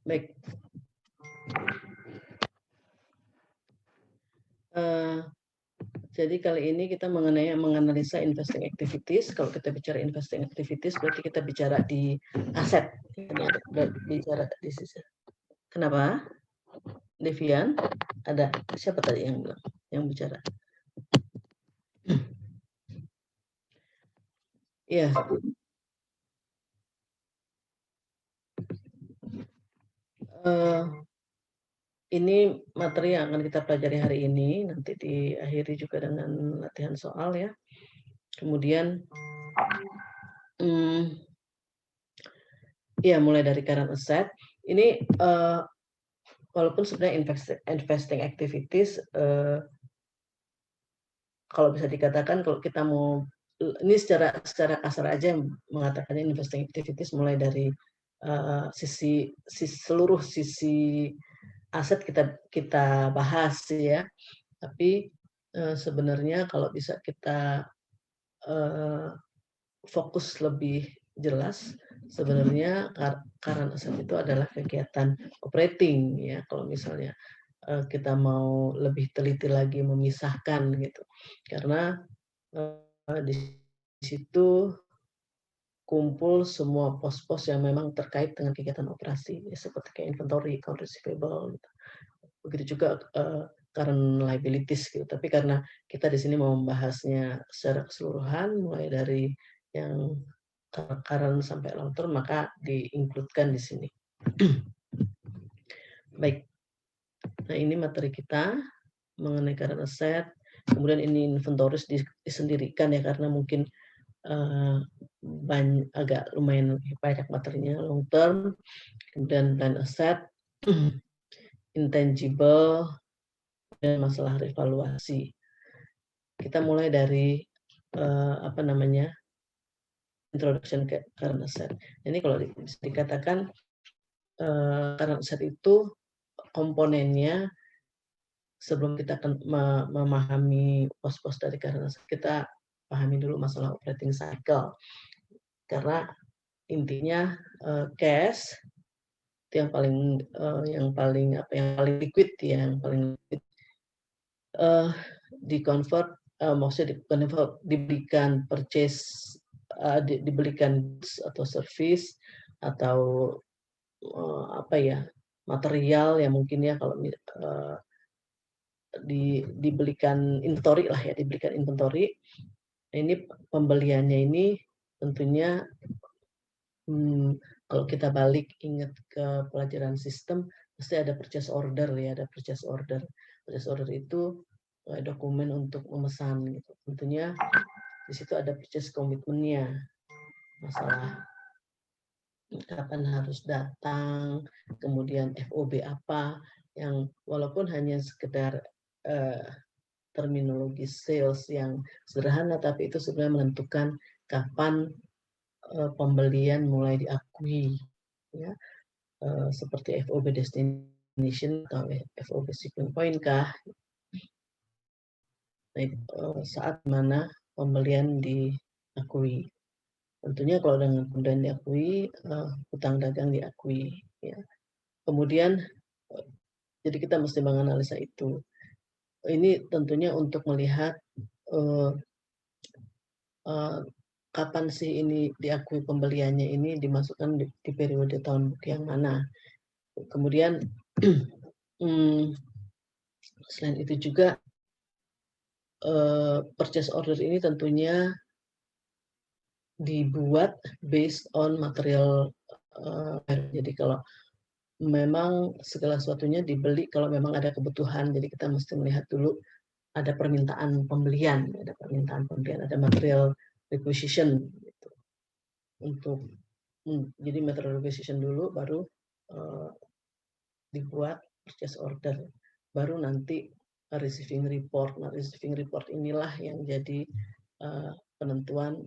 Baik. Jadi kali ini kita menganalisa investing activities. Kalau kita bicara investing activities, berarti kita bicara di aset. Bicara di sisi. Kenapa? Devian, ada siapa tadi yang bilang, yang bicara? Iya. Ini materi yang akan kita pelajari hari ini, nanti diakhiri juga dengan latihan soal ya. Kemudian, ya mulai dari current asset. Ini walaupun sebenarnya investing activities, kalau bisa dikatakan kalau kita mau, ini secara kasar aja mengatakannya investing activities mulai dari seluruh sisi aset kita bahas ya. Tapi sebenarnya kalau bisa kita fokus lebih jelas, sebenarnya current asset itu adalah kegiatan operating ya. Kalau misalnya kita mau lebih teliti lagi memisahkan gitu, karena di situ kumpul semua pos-pos yang memang terkait dengan kegiatan operasi, ya, seperti kayak inventory, account receivable, gitu. Begitu juga current liabilities gitu. Tapi karena kita di sini mau membahasnya secara keseluruhan, mulai dari yang current sampai long term, maka di-include-kan di sini. Baik. Nah, ini materi kita mengenai current asset. Kemudian ini inventories disendirikan ya, karena mungkin agak lumayan banyak materinya. Long term, kemudian plan asset, intangible, dan masalah revaluasi. Kita mulai dari introduction ke current asset. Ini kalau bisa dikatakan current asset itu komponennya, sebelum kita memahami pos-pos dari current asset, kita pahami dulu masalah operating cycle. Karena intinya cash itu yang paling liquid ya, yang paling liquid, di-convert, maksudnya diberikan purchase, dibelikan atau service atau material yang mungkin ya, kalau dibelikan inventory lah ya, dibelikan inventory. Ini pembeliannya ini tentunya kalau kita balik ingat ke pelajaran sistem, pasti ada purchase order ya, ada purchase order. Purchase order itu dokumen untuk memesan gitu. Tentunya di situ ada purchase commitment-nya, masalah kapan harus datang, kemudian FOB apa, yang walaupun hanya sekedar terminologi sales yang sederhana, tapi itu sebenarnya menentukan kapan pembelian mulai diakui ya, seperti FOB destination atau FOB shipping point kah, saat mana pembelian diakui. Tentunya kalau dengan pembelian diakui, hutang dagang diakui ya. Kemudian jadi kita mesti menganalisa itu. Ini tentunya untuk melihat kapan sih ini diakui pembeliannya, ini dimasukkan di periode tahun buku yang mana. Kemudian selain itu juga purchase order ini tentunya dibuat based on material. Jadi kalau memang segala sesuatunya dibeli kalau memang ada kebutuhan, jadi kita mesti melihat dulu ada permintaan pembelian, ada material requisition gitu. Jadi material requisition dulu, baru dibuat purchase order, baru nanti receiving report. Nah, receiving report inilah yang jadi penentuan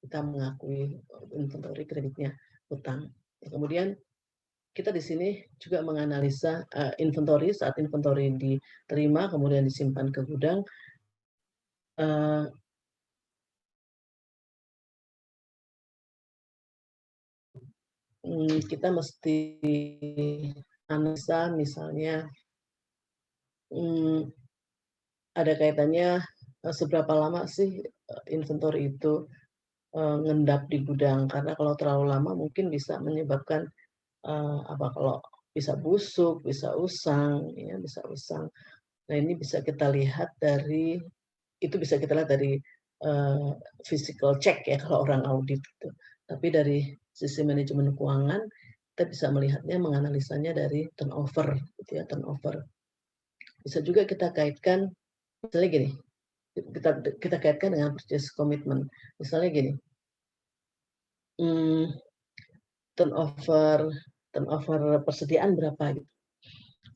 kita mengakui inventory kreditnya hutang. Kemudian kita di sini juga menganalisa inventory saat inventory diterima kemudian disimpan ke gudang. kita mesti analisa misalnya, ada kaitannya, seberapa lama sih, inventory itu, ngendap di gudang. Karena kalau terlalu lama mungkin bisa menyebabkan, kalau bisa busuk, bisa usang, ya, bisa usang. Nah, ini bisa kita lihat dari eee, physical check ya kalau orang audit itu. Tapi dari sisi manajemen keuangan, kita bisa melihatnya, menganalisanya dari turnover gitu ya, turnover. Bisa juga kita kaitkan, misalnya gini, kita kita kaitkan dengan purchase commitment. Misalnya gini, mmm, turnover turnover persediaan berapa gitu.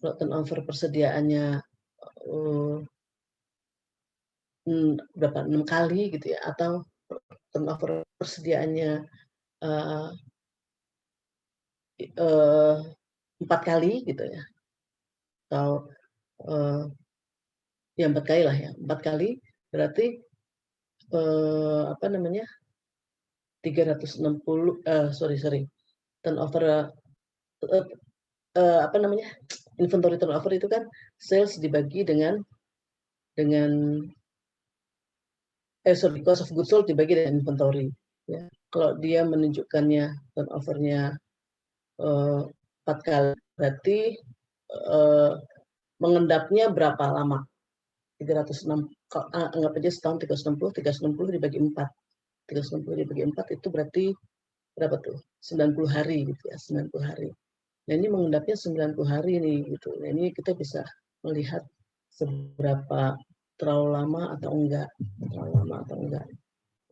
Kalau turnover persediaannya, eee, berapa, 6 kali gitu ya, atau turnover persediaannya, eee eee, 4 kali gitu ya, atau, eee, ya 4 kali lah ya, 4 kali berarti, apa namanya, 360, sorry, turnover, eee apa namanya, inventory turnover itu kan sales dibagi dengan cost of goods sold dibagi dengan inventory, ya. Kalau dia menunjukkannya turnover-nya, 4 kali, berarti, eee, mengendapnya berapa lama? 306, anggap aja setahun 360 dibagi 4, 360 dibagi 4 itu berarti berapa tuh? 90 hari gitu ya, 90 hari. Nah, ini mengendapnya 90 hari nih gitu. Nah, ini kita bisa melihat seberapa terlalu lama atau enggak, terlalu lama atau enggak.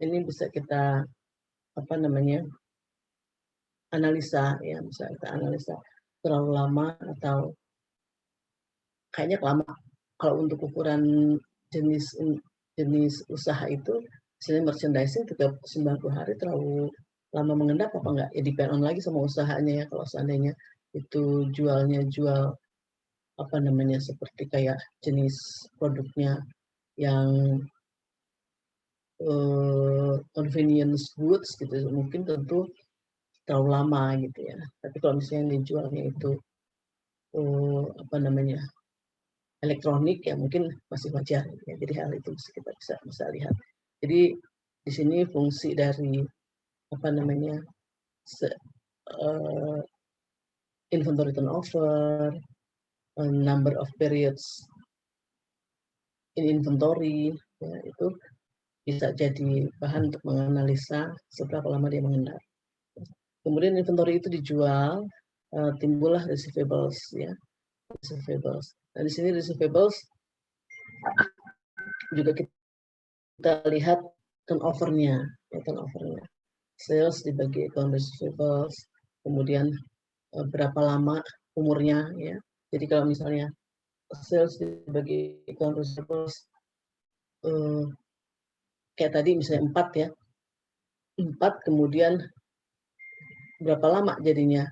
Ini bisa kita, apa namanya, analisa ya, bisa kita analisa terlalu lama atau kayaknya lama. Kalau untuk ukuran jenis jenis usaha itu, misalnya merchandising 90 hari terlalu lama mengendap apa enggak? Ya depend on lagi sama usahanya ya, kalau seandainya itu jualnya jual, apa namanya, seperti kayak jenis produknya yang, convenience goods gitu, mungkin tentu terlalu lama gitu ya. Tapi kalau misalnya yang dijualnya itu, apa namanya, elektronik ya mungkin masih wajar ya. Jadi hal itu kita bisa lihat. Jadi di sini fungsi dari, apa namanya, se eee, inventory turnover, number of periods in inventory, ya itu bisa jadi bahan untuk menganalisa seberapa lama dia mengendap. Kemudian inventory itu dijual, timbullah receivables ya, receivables. Nah, di sini receivables juga kita lihat turnover-nya, ya turnover-nya. Sales dibagi account receivables, kemudian, berapa lama umurnya ya. Jadi kalau misalnya sales dibagi account receivables, eee, kayak tadi misalnya 4 ya, 4 kemudian berapa lama jadinya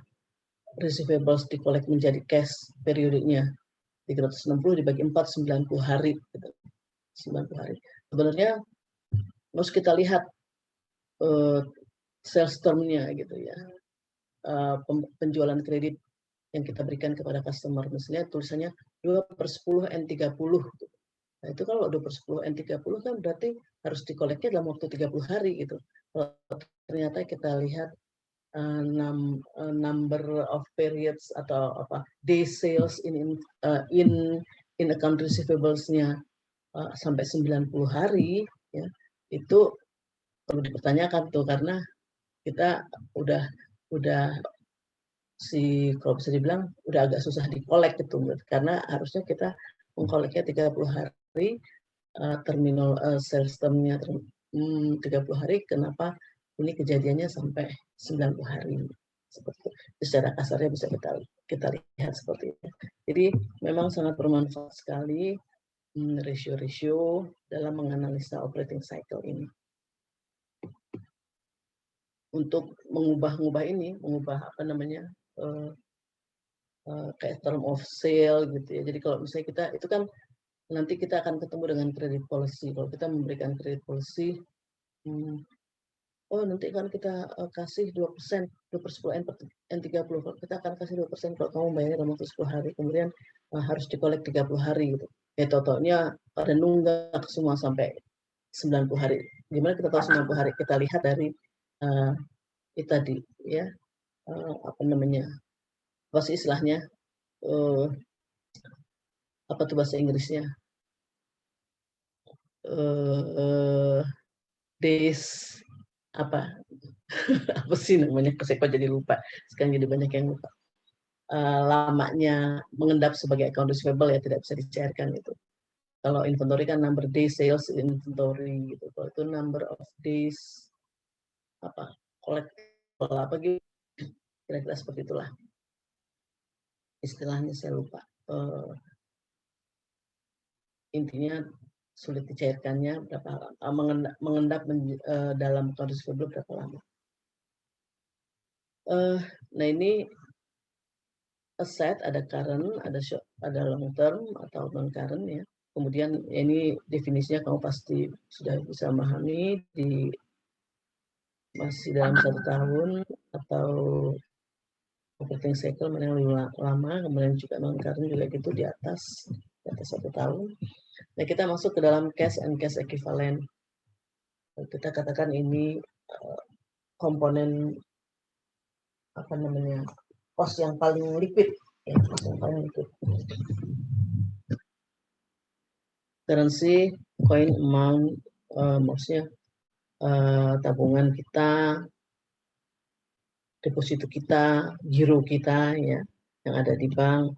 receivables di-collect menjadi cash periodenya, 360 dibagi 4, 90 hari gitu, 90 hari. Sebenarnya harus kita lihat, eee, sales term-nya gitu ya, penjualan kredit yang kita berikan kepada customer. Misalnya tulisannya 2/10 N30 gitu. Nah, itu kalau 2/10 N30 kan berarti harus di-collect-nya dalam waktu 30 hari gitu. Kalau ternyata kita lihat, number of periods atau apa, day sales in account receivables-nya, sampai 90 hari ya, itu perlu dipertanyakan tuh karena kita udah udah kalau bisa dibilang udah agak susah di-collect gitu, karena harusnya kita meng-collect-nya 30 hari, terminal, sales term-nya 30 hari, kenapa ini kejadiannya sampai 90 hari, seperti itu. Secara kasarnya bisa kita kita lihat seperti itu. Jadi memang sangat bermanfaat sekali, rasio-rasio dalam menganalisa operating cycle ini. Untuk mengubah ini, mengubah apa namanya, eee kayak term of sale gitu ya. Jadi kalau misalnya kita itu kan nanti kita akan ketemu dengan credit policy. Kalau kita memberikan credit policy, mmm, oh nanti kan kita kasih 2%, 2/10 N30, kita akan kasih 2% kalau kamu bayar dalam waktu 10 hari, kemudian harus dikolek 30 hari gitu. Ya totalnya pada nunggak semua sampai 90 hari. Gimana kita tahu 90 hari? Kita lihat dari itu tadi ya, apa namanya? Apa sih istilahnya? Apa tuh bahasa Inggrisnya? Days apa? Apa sih namanya? Saya kok jadi lupa. Sekarang jadi banyak yang lupa. Lamanya mengendap sebagai account receivable ya, tidak bisa dicairkan itu. Kalau inventory kan number days sales inventory gitu. Kalau itu number of days apa collectible apa gitu, kira-kira seperti itulah istilahnya, saya lupa. Intinya sulit dicairkannya berapa lama, mengendap dalam account receivable berapa lama. Nah ini asset, ada current, ada long term atau non current ya. Kemudian ini definisinya kamu pasti sudah bisa memahami, masih dalam 1 tahun atau operating cycle mana yang lebih lama, kemudian juga non current juga gitu di atas 1 tahun. Nah kita masuk ke dalam cash and cash equivalent. Kita katakan ini komponen apa namanya, cost yang paling liquid ya, cost yang paling liquid. Currency, coin amount, maksudnya tabungan kita, deposito kita, giro kita ya yang ada di bank.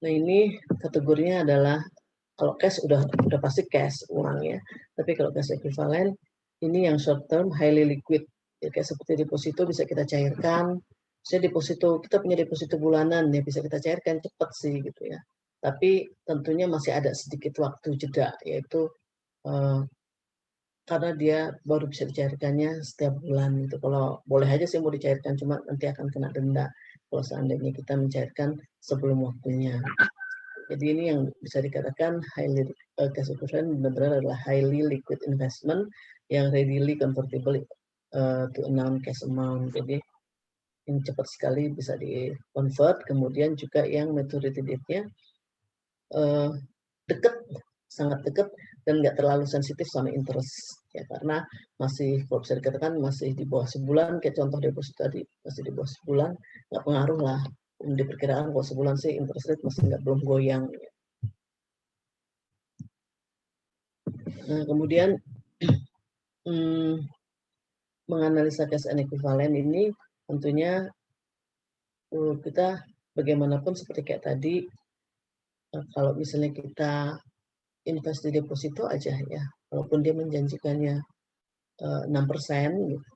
Nah ini kategorinya adalah kalau cash udah pasti cash, uang ya. Tapi kalau cash equivalent ini yang short term, highly liquid. Ya, kayak seperti deposito bisa kita cairkan. Saya deposito, kita punya deposito bulanan ya bisa kita cairkan cepat sih gitu ya. Tapi tentunya masih ada sedikit waktu jeda, yaitu karena dia baru bisa dicairkannya setiap bulan gitu. Kalau boleh aja sih mau dicairkan, cuma nanti akan kena denda kalau seandainya kita mencairkan sebelum waktunya. Jadi ini yang bisa dikatakan highly cash equivalent benar-benar adalah highly liquid investment yang readily convertible to a non-cash amount. Jadi ini cepat sekali bisa di-convert, kemudian juga yang maturity date-nya dekat, sangat dekat dan nggak terlalu sensitif sama interest ya, karena masih kalau bisa dikatakan masih di bawah sebulan, kayak contoh deposito tadi masih di bawah sebulan, nggak pengaruh lah. Diperkirakan kalau sebulan sih interest rate masih belum goyang. Nah, kemudian menganalisa cash and equivalent ini tentunya kita bagaimanapun seperti kayak tadi, kalau misalnya kita invest di deposito aja ya, walaupun dia menjanjikannya 6% gitu,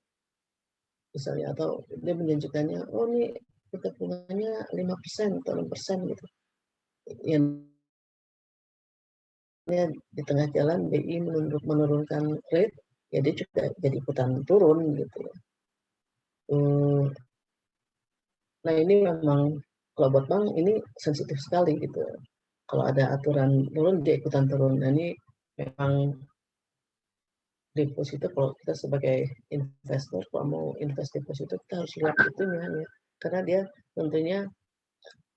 misalnya, atau dia menjanjikannya, oh ini tingkat bunganya 5% atau 6% gitu. Yang di tengah jalan BI menurunkan rate, ya dia juga jadi ikutan turun gitu ya. Nah ini memang kalau buat bank ini sensitif sekali gitu. Kalau ada aturan turun, dia ikutan turun. Nah ini memang deposito, kalau kita sebagai investor, kalau mau invest deposito, kita harus lihat itunya ya. Karena dia tentunya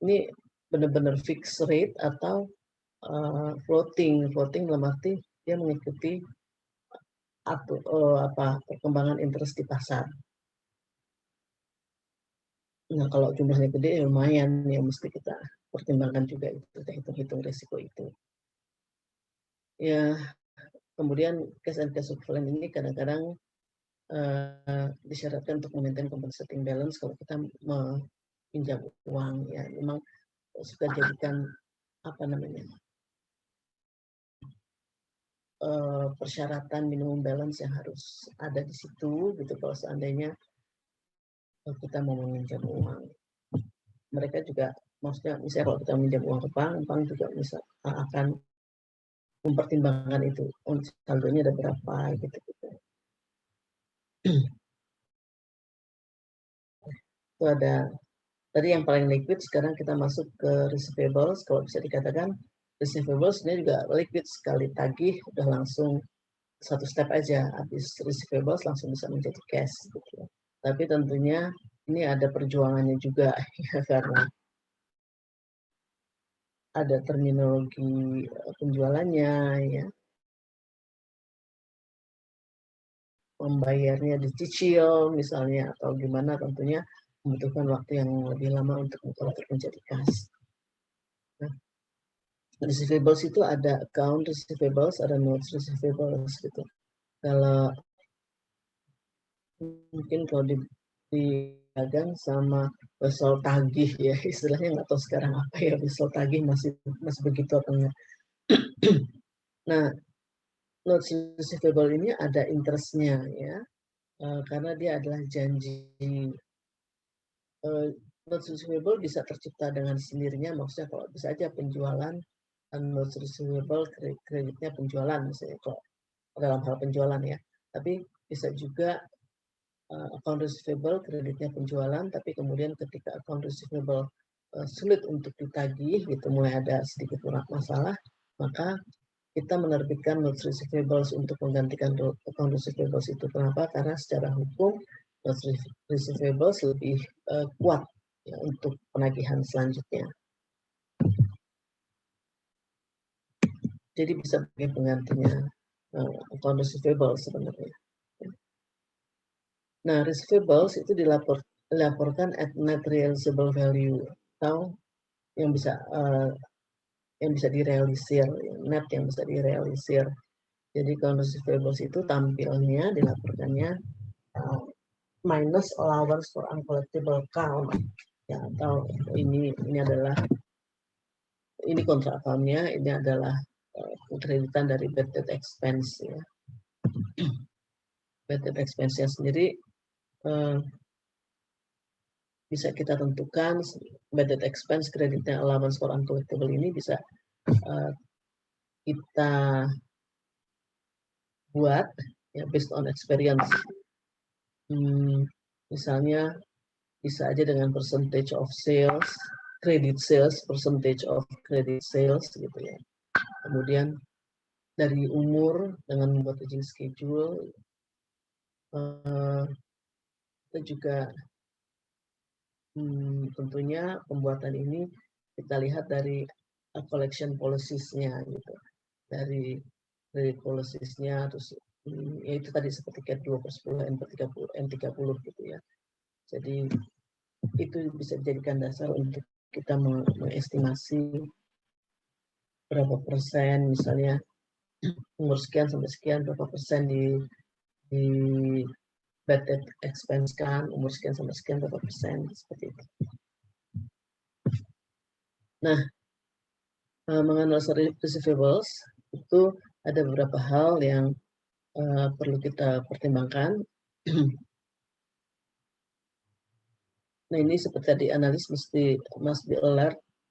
ini benar-benar fixed rate atau floating dalam arti dia mengikuti perkembangan interest di pasar. Nah kalau jumlahnya gede ya lumayan ya, mesti kita pertimbangkan juga itu, kita hitung-hitung resiko itu. Ya kemudian cash and cash equivalent ini kadang-kadang disyaratkan untuk memaintain compensating balance kalau kita meminjam uang ya, memang suka jadikan apa namanya persyaratan minimum balance yang harus ada di situ gitu kalau seandainya kita mau meminjam uang. Mereka juga maksudnya misalnya kalau kita meminjam uang ke bank juga bisa akan mempertimbangkan itu, saldonya ada berapa gitu. Itu ada tadi yang paling liquid. Sekarang kita masuk ke receivables. Kalau bisa dikatakan receivables ini juga liquid sekali, tagih udah langsung satu step aja, habis receivables langsung bisa menjadi cash gitu. Tapi tentunya ini ada perjuangannya juga ya, karena ada terminologi penjualannya ya, membayarnya dicicil misalnya atau gimana, tentunya membutuhkan waktu yang lebih lama untuk menjadi kas. Nah, receivables itu ada account receivables, ada notes receivables gitu. Kalau mungkin kalau di dagang sama wesel tagih ya, istilahnya nggak tahu sekarang apa ya, wesel tagih masih begitu apa enggak. Nah, notes receivable ini ada interest-nya ya, karena dia adalah janji. Notes receivable bisa tercipta dengan sendirinya, maksudnya kalau bisa aja penjualan notes receivable kreditnya penjualan misalnya kalau dalam hal penjualan ya, tapi bisa juga account receivable kreditnya penjualan, tapi kemudian ketika account receivable sulit untuk ditagih gitu, mulai ada sedikit masalah, maka kita menerbitkan notes receivables untuk menggantikan account receivables itu. Kenapa? Karena secara hukum notes receivables lebih kuat ya, untuk penagihan selanjutnya. Jadi bisa sebagai penggantinya account receivable sebenarnya. Nah, receivables itu dilaporkan at net realizable value atau yang bisa direalisir, net yang bisa direalisir. Jadi kalau receivables itu tampilnya dilaporkannya minus allowance for uncollectible account ya, atau ini adalah kontrak account-nya, ini adalah kreditan dari bad debt expense ya. Bad debt expense-nya sendiri bisa kita tentukan bad debt expense kreditnya allowance for uncollectible ini bisa kita buat ya based on experience. Misalnya bisa aja dengan percentage of sales, credit sales, percentage of credit sales gitu ya. Kemudian dari umur dengan membuat aging schedule, kita juga tentunya pembuatan ini kita lihat dari collection policies-nya gitu, dari credit policies-nya, terus ya itu tadi seperti CAT 2/10, N/30, N30 gitu ya. Jadi itu bisa dijadikan dasar untuk kita mengestimasi berapa persen, misalnya umur sekian sampai sekian berapa persen di bad debt expense kan, umur sekian sampai sekian berapa persen, seperti itu. Nah, menganalisa receivables itu ada beberapa hal yang perlu kita pertimbangkan. Nah, ini seperti tadi analis must be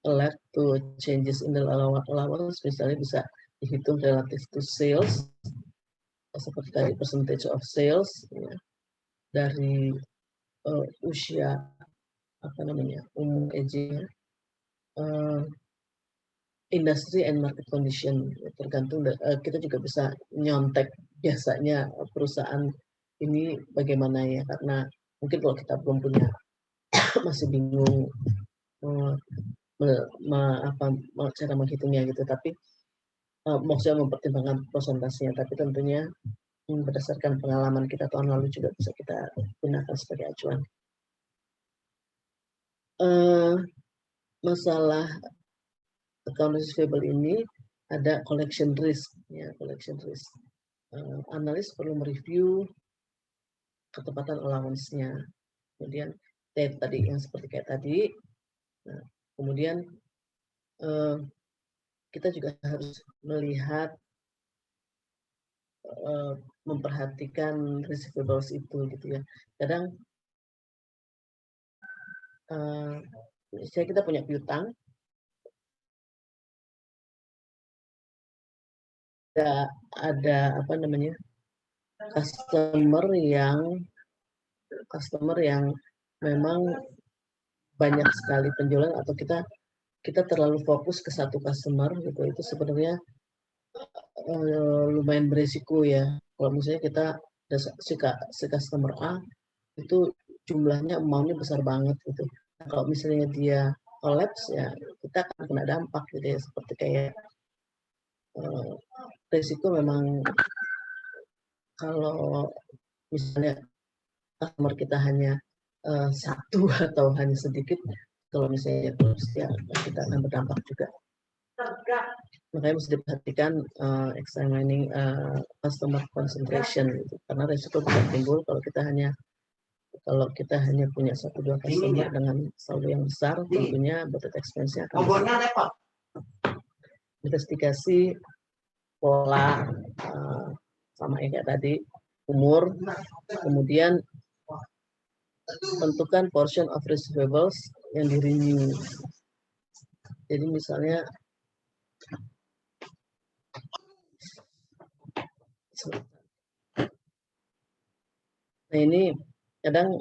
alert to changes in the allowance, misalnya bisa dihitung relative to sales, seperti tadi percentage of sales ya, dari usia umur aging, industry and market condition, tergantung kita juga bisa nyontek biasanya perusahaan ini bagaimana ya, karena mungkin kalau kita belum punya masih bingung cara menghitungnya gitu, tapi maksudnya mempertimbangkan prosentasenya, tapi tentunya berdasarkan pengalaman kita tahun lalu juga bisa kita gunakan sebagai acuan. Masalah account receivable ini ada collection risk ya, collection risk. Analis perlu mereview ketepatan allowance-nya. Kemudian tadi yang seperti kayak tadi. Nah, kemudian kita juga harus melihat memperhatikan receivables itu gitu ya. Kadang kita punya piutang, ada customer yang memang banyak sekali penjualan, atau kita terlalu fokus ke satu customer gitu, itu sebenarnya lumayan beresiko ya. Kalau misalnya kita si customer A itu jumlahnya amount-nya besar banget gitu. Nah, kalau misalnya dia collapse ya kita akan kena dampak gitu ya, seperti kayak resiko memang kalau misalnya customer kita hanya satu atau hanya sedikit, kalau misalnya collapse ya kita akan berdampak juga. Makanya mesti diperhatikan examining customer concentration gitu. Karena resiko bisa timbul kalau kita hanya punya 1-2 customer dengan saldo yang besar, tentunya budget expense-nya akan besar. Investigasi pola sama kayak tadi, umur, kemudian tentukan portion of receivables yang di-renew. Jadi misalnya nah ini kadang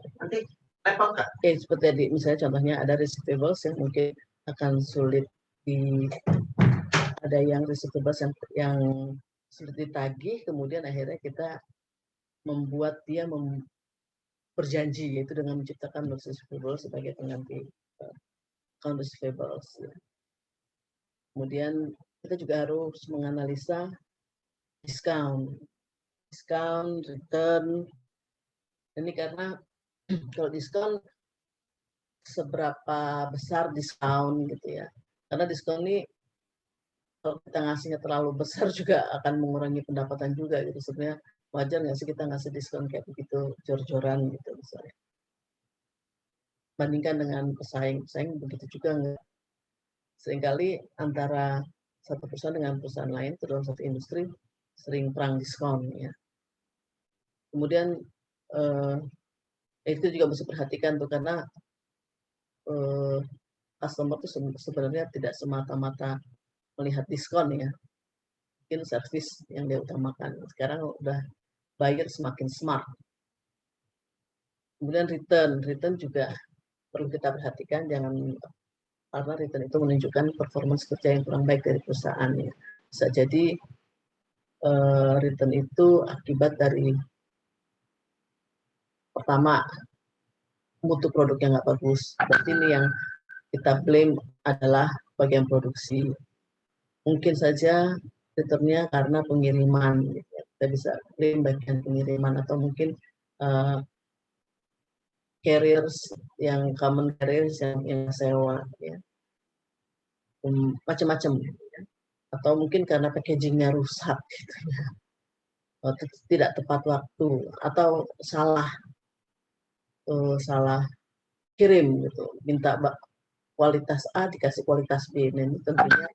seperti tadi misalnya contohnya ada receivables yang mungkin akan sulit ada yang receivables yang sulit ditagih, kemudian akhirnya kita membuat dia berjanji yaitu dengan menciptakan notes receivable sebagai pengganti account receivables. Kemudian kita juga harus menganalisa discount, return. Ini karena kalau diskon seberapa besar diskon gitu ya. Karena diskon ini kalau kita ngasihnya terlalu besar juga akan mengurangi pendapatan juga gitu. Sebenarnya wajar nggak sih kita ngasih diskon kayak begitu jor-joran gitu misalnya. Bandingkan dengan pesaing begitu juga enggak. Seringkali antara satu perusahaan dengan perusahaan lain dalam satu industri sering perang diskon ya. Kemudian itu juga mesti perhatikan tuh karena customer itu sebenarnya tidak semata-mata melihat diskon ya. Mungkin service yang dia utamakan. Sekarang udah buyer semakin smart. Kemudian return juga perlu kita perhatikan, jangan karena return itu menunjukkan performance kerja yang kurang baik dari perusahaan ya. Bisa jadi return itu akibat dari pertama mutu produk yang nggak bagus. Berarti ini yang kita blame adalah bagian produksi. Mungkin saja returnnya karena pengiriman. Kita bisa blame bagian pengiriman atau mungkin carriers yang common carriers yang sewa ya. Macam-macam ya. Atau mungkin karena packagingnya rusak gitu ya. Atau tidak tepat waktu atau salah kirim gitu, minta kualitas A dikasih kualitas B. Nah, ini tentunya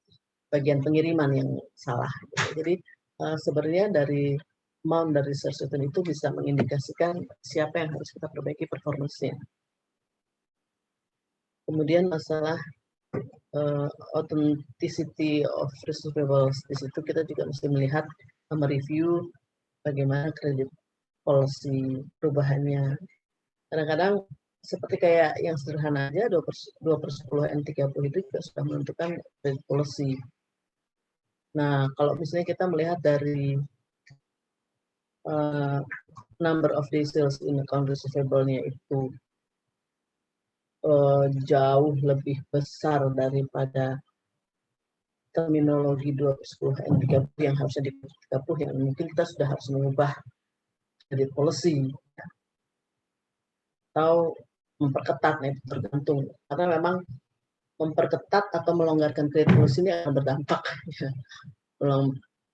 bagian pengiriman yang salah gitu. Jadi sebenarnya dari amount dari research itu bisa mengindikasikan siapa yang harus kita perbaiki performance-nya. Kemudian masalah authenticity of receivables, di situ kita juga mesti melihat mereview bagaimana kredit policy perubahannya. Kadang-kadang seperti kayak yang sederhana aja 2/10 N30 itu juga sudah menentukan credit policy. Nah, kalau misalnya kita melihat dari number of days sales in account receivable-nya itu jauh lebih besar daripada terminologi 2/10 N30 yang harusnya di 30, yang mungkin kita sudah harus mengubah credit policy atau memperketat, nah itu tergantung. Karena memang memperketat atau melonggarkan credit policy ini akan berdampak.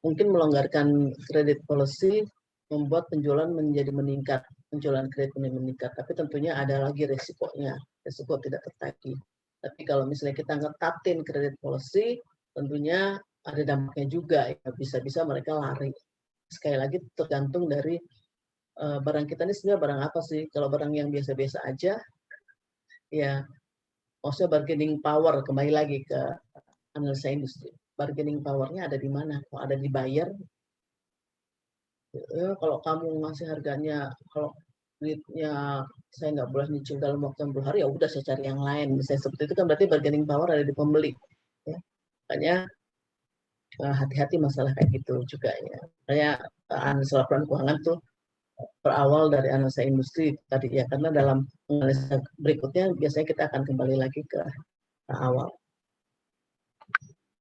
Mungkin melonggarkan credit policy membuat penjualan menjadi meningkat, penjualan kredit meningkat, tapi tentunya ada lagi resikonya, resiko tidak tertagih. Tapi kalau misalnya kita ngetatin credit policy, tentunya ada dampaknya juga, ya bisa-bisa mereka lari. Sekali lagi tergantung dari barang kita ini sebenarnya barang apa sih. Kalau barang yang biasa-biasa aja, ya maksudnya bargaining power, kembali lagi ke analisa industri. Bargaining power-nya ada di mana? Kalau ada di buyer, kalau kamu ngasih harganya, kalau duitnya saya nggak boleh nyicil dalam waktu 60 hari, ya udah saya cari yang lain. Misalnya seperti itu kan berarti bargaining power ada di pembeli. Ya. Makanya hati-hati masalah kayak gitu juga ya. Kayak analisa laporan keuangan tuh berawal dari analisa industri tadi ya, karena dalam analisa berikutnya biasanya kita akan kembali lagi ke awal.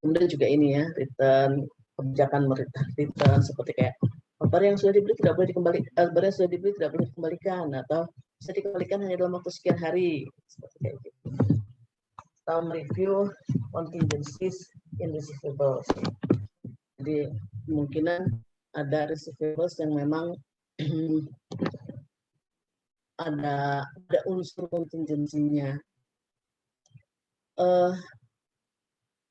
Kemudian juga ini ya, return, kebijakan return seperti kayak barang yang sudah dibeli tidak boleh dikembalikan, barang yang sudah dibeli tidak boleh dikembalikan, atau bisa dikembalikan hanya dalam waktu sekian hari, seperti kayak gitu. Atau mereview contingencies in receivables. Jadi kemungkinan ada receivables yang memang ada unsur kontingensinya.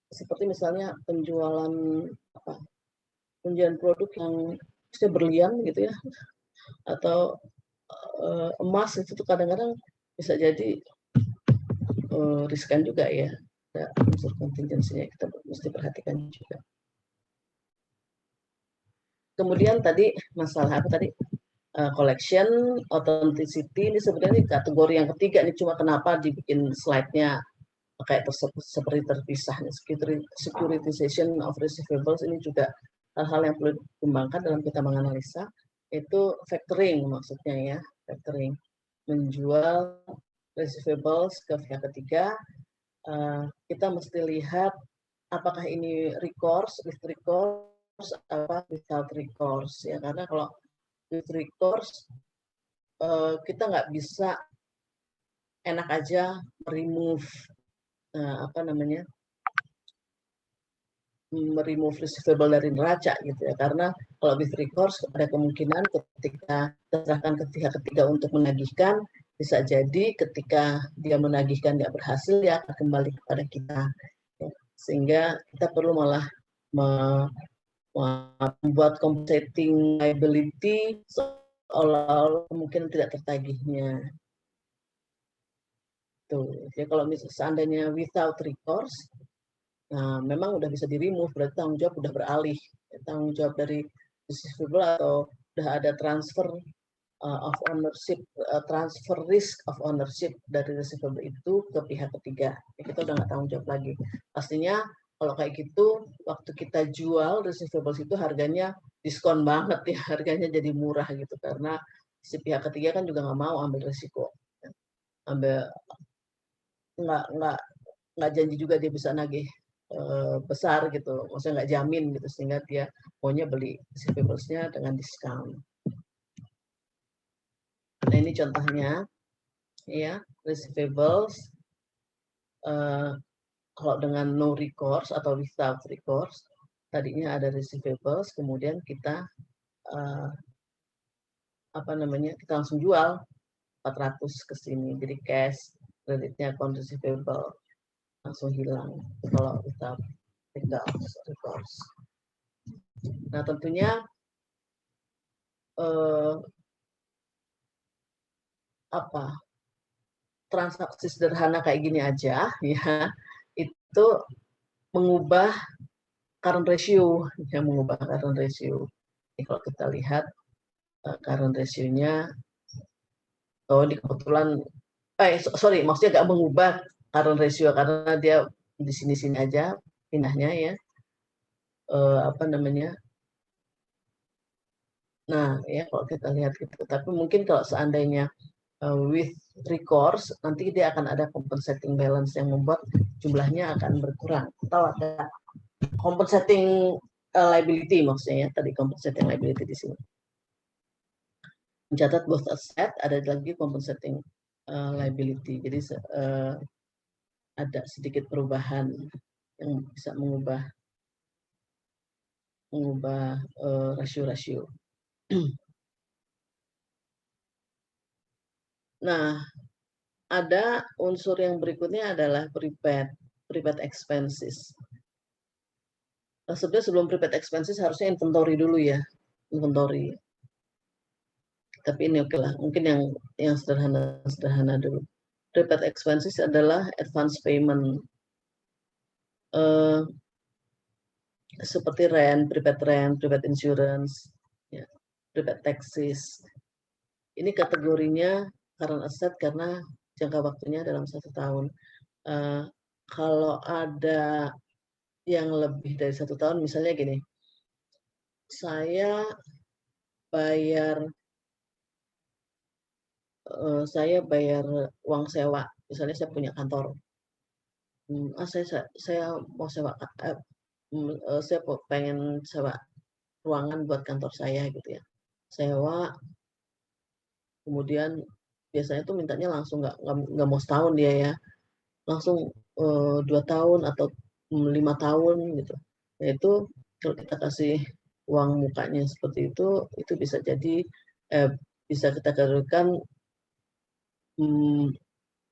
Seperti misalnya penjualan produk yang bisa berlian gitu ya, atau emas itu tuh kadang-kadang bisa jadi riskan juga ya. Ada unsur kontingensinya, kita mesti perhatikan juga. Kemudian tadi masalah apa tadi? Collection, authenticity, ini sebenarnya kategori yang ketiga nih, cuma kenapa dibikin slide-nya kayak tersebut seperti terpisah. Securitization of receivables ini juga hal-hal yang perlu dikembangkan dalam kita menganalisa. Itu factoring maksudnya ya, factoring, menjual receivables ke pihak ketiga. Kita mesti lihat apakah ini recourse, with recourse, apa without recourse ya, karena kalau with recourse kita nggak bisa enak aja remove remove receivable dari neraca gitu ya, karena kalau with recourse ada kemungkinan ketika diserahkan ke pihak ketiga untuk menagihkan, bisa jadi ketika dia menagihkan tidak berhasil, dia akan kembali kepada kita ya. Sehingga kita perlu malah membuat compensating liability seolah-olah kemungkinan tidak tertagihnya. Tuh, ya kalau misalnya seandainya without recourse, nah, memang udah bisa di-remove, berarti tanggung jawab udah beralih. Tanggung jawab dari receivable atau udah ada transfer of ownership, transfer risk of ownership dari receivable itu ke pihak ketiga. Ya, kita udah nggak tanggung jawab lagi. Pastinya kalau kayak gitu, waktu kita jual receivables itu harganya diskon banget ya, harganya jadi murah gitu. Karena si pihak ketiga kan juga nggak mau ambil risiko. Ambil nggak janji juga dia bisa nagih besar gitu, maksudnya nggak jamin gitu, sehingga dia maunya beli receivables-nya dengan diskon. Nah ini contohnya ya, receivables kalau dengan no recourse atau without recourse, tadinya ada receivables, kemudian kita kita langsung jual 400 ke sini, jadi cash kreditnya account receivable langsung hilang kalau without recourse. Nah tentunya transaksi sederhana kayak gini aja ya, itu mengubah current ratio ya, mengubah current ratio. Jadi kalau kita lihat current ratio-nya, di kebetulan maksudnya nggak mengubah current ratio karena dia di sini-sini aja pindahnya ya. Nah ya kalau kita lihat gitu, tapi mungkin kalau seandainya with recourse, nanti dia akan ada compensating balance yang membuat jumlahnya akan berkurang. Atau ada compensating liability maksudnya ya, tadi compensating liability di sini. Mencatat both asset, ada lagi compensating liability. Jadi ada sedikit perubahan yang bisa mengubah rasio-rasio. Nah, ada unsur yang berikutnya adalah prepaid expenses. Nah, sebenarnya sebelum prepaid expenses harusnya inventory dulu ya, inventory. Tapi ini oke lah, mungkin yang sederhana dulu. Prepaid expenses adalah advance payment, seperti prepaid insurance, ya, prepaid taxes. Ini kategorinya current asset karena jangka waktunya dalam 1 tahun. Kalau ada yang lebih dari 1 tahun, misalnya gini, saya bayar uang sewa, misalnya saya punya kantor, saya mau sewa, saya pengen sewa ruangan buat kantor saya gitu ya. Sewa, kemudian biasanya tuh mintanya langsung, nggak mau setahun dia ya, langsung 2 tahun atau 5 tahun gitu. Nah itu kalau kita kasih uang mukanya seperti itu bisa jadi bisa kita kategorikan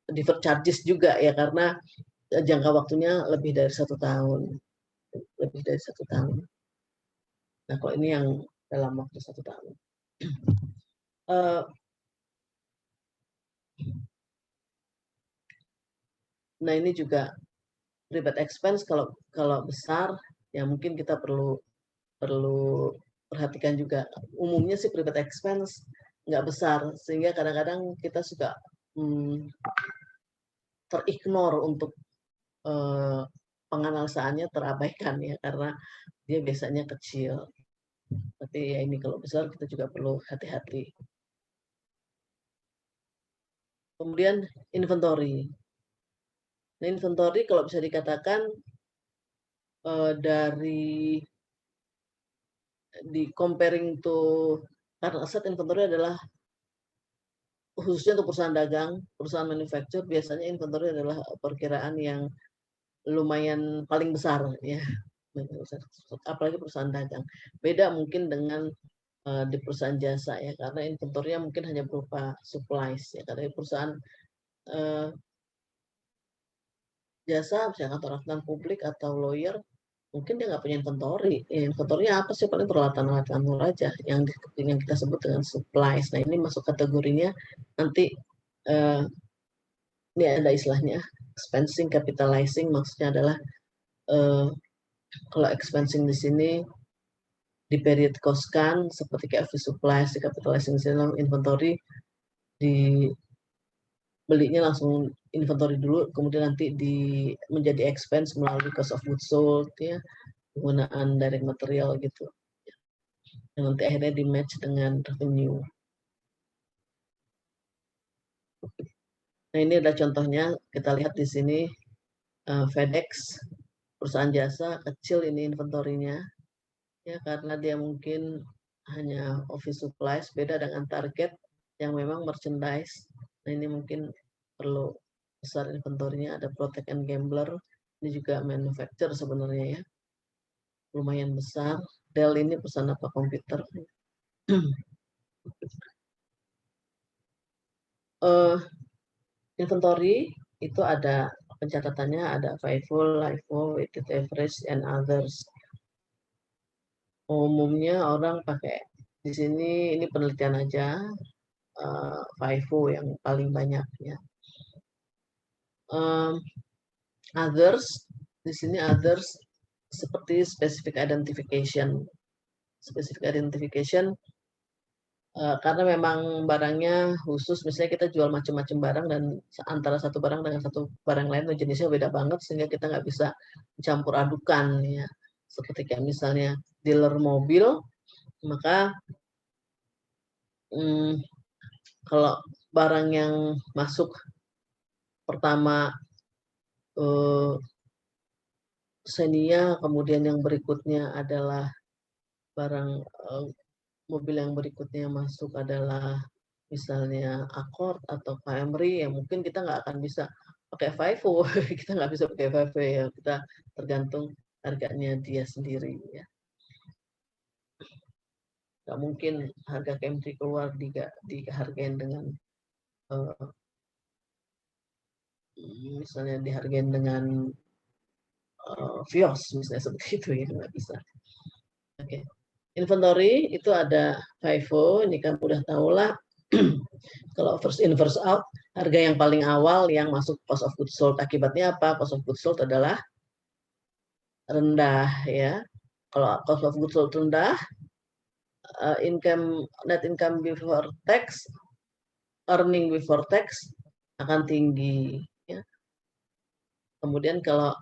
deferred charges juga ya, karena jangka waktunya lebih dari 1 tahun, lebih dari 1 tahun. Nah kalau ini yang dalam waktu 1 tahun. Uh, nah ini juga private expense, kalau besar ya mungkin kita perlu perhatikan juga. Umumnya sih private expense nggak besar, sehingga kadang-kadang kita suka terignore untuk penganalisaannya, terabaikan ya, karena dia biasanya kecil. Tapi ya ini kalau besar kita juga perlu hati-hati. Kemudian inventory. Nah, inventory kalau bisa dikatakan dari comparing to current asset, inventory adalah khususnya untuk perusahaan dagang, perusahaan manufacture, biasanya inventory adalah perkiraan yang lumayan paling besar ya, apalagi perusahaan dagang. Beda mungkin dengan di perusahaan jasa ya, karena inventory-nya mungkin hanya berupa supplies ya. Karena perusahaan jasa, misalnya kantor akuntan publik atau lawyer, mungkin dia nggak punya inventory. Inventory-nya apa sih? Paling peralatan-peralatan murah aja yang kita sebut dengan supplies. Nah ini masuk kategorinya nanti ini ada istilahnya expensing, capitalizing. Maksudnya adalah kalau expensing di sini di period cost-kan, seperti kayak office supplies, di capitalizing di sini inventory, di belinya langsung inventory dulu, kemudian nanti menjadi expense melalui cost of goods sold ya, penggunaan direct material gitu. Dan nanti akhirnya di match dengan revenue. Nah ini ada contohnya, kita lihat di sini FedEx, perusahaan jasa kecil ini inventorinya ya, karena dia mungkin hanya office supplies, beda dengan target yang memang merchandise. Nah ini mungkin perlu besar inventorinya. Ada Protect and Gambler, ini juga manufacturer sebenarnya ya, lumayan besar. Dell ini perusahaan apa, komputer. Inventory itu ada pencatatannya, ada FIFO, LIFO, weighted average, and others. Umumnya orang pakai di sini, ini penelitian aja, FIFO yang paling banyak ya. Others, di sini others seperti specific identification. Specific identification karena memang barangnya khusus, misalnya kita jual macam-macam barang dan antara satu barang dengan satu barang lain jenisnya beda banget, sehingga kita nggak bisa campur adukan ya. Seperti kayak misalnya dealer mobil, maka kalau barang yang masuk pertama Xenia, kemudian yang berikutnya adalah barang mobil yang berikutnya masuk adalah misalnya Accord atau Camry, ya mungkin kita nggak akan bisa pakai FIFO, kita nggak bisa pakai FIFO ya, kita tergantung harganya dia sendiri ya. Nggak mungkin harga Camry keluar dihargain dengan misalnya dihargain dengan Vios misalnya, seperti itu ya, nggak bisa. Oke. Inventory itu ada FIFO, ini kan udah tahu lah. Kalau first in first out, harga yang paling awal yang masuk cost of goods sold. Akibatnya apa? Cost of goods sold adalah rendah ya. Kalau cost of goods sold rendah, net income before tax, earning before tax akan tinggi ya. Kemudian kalau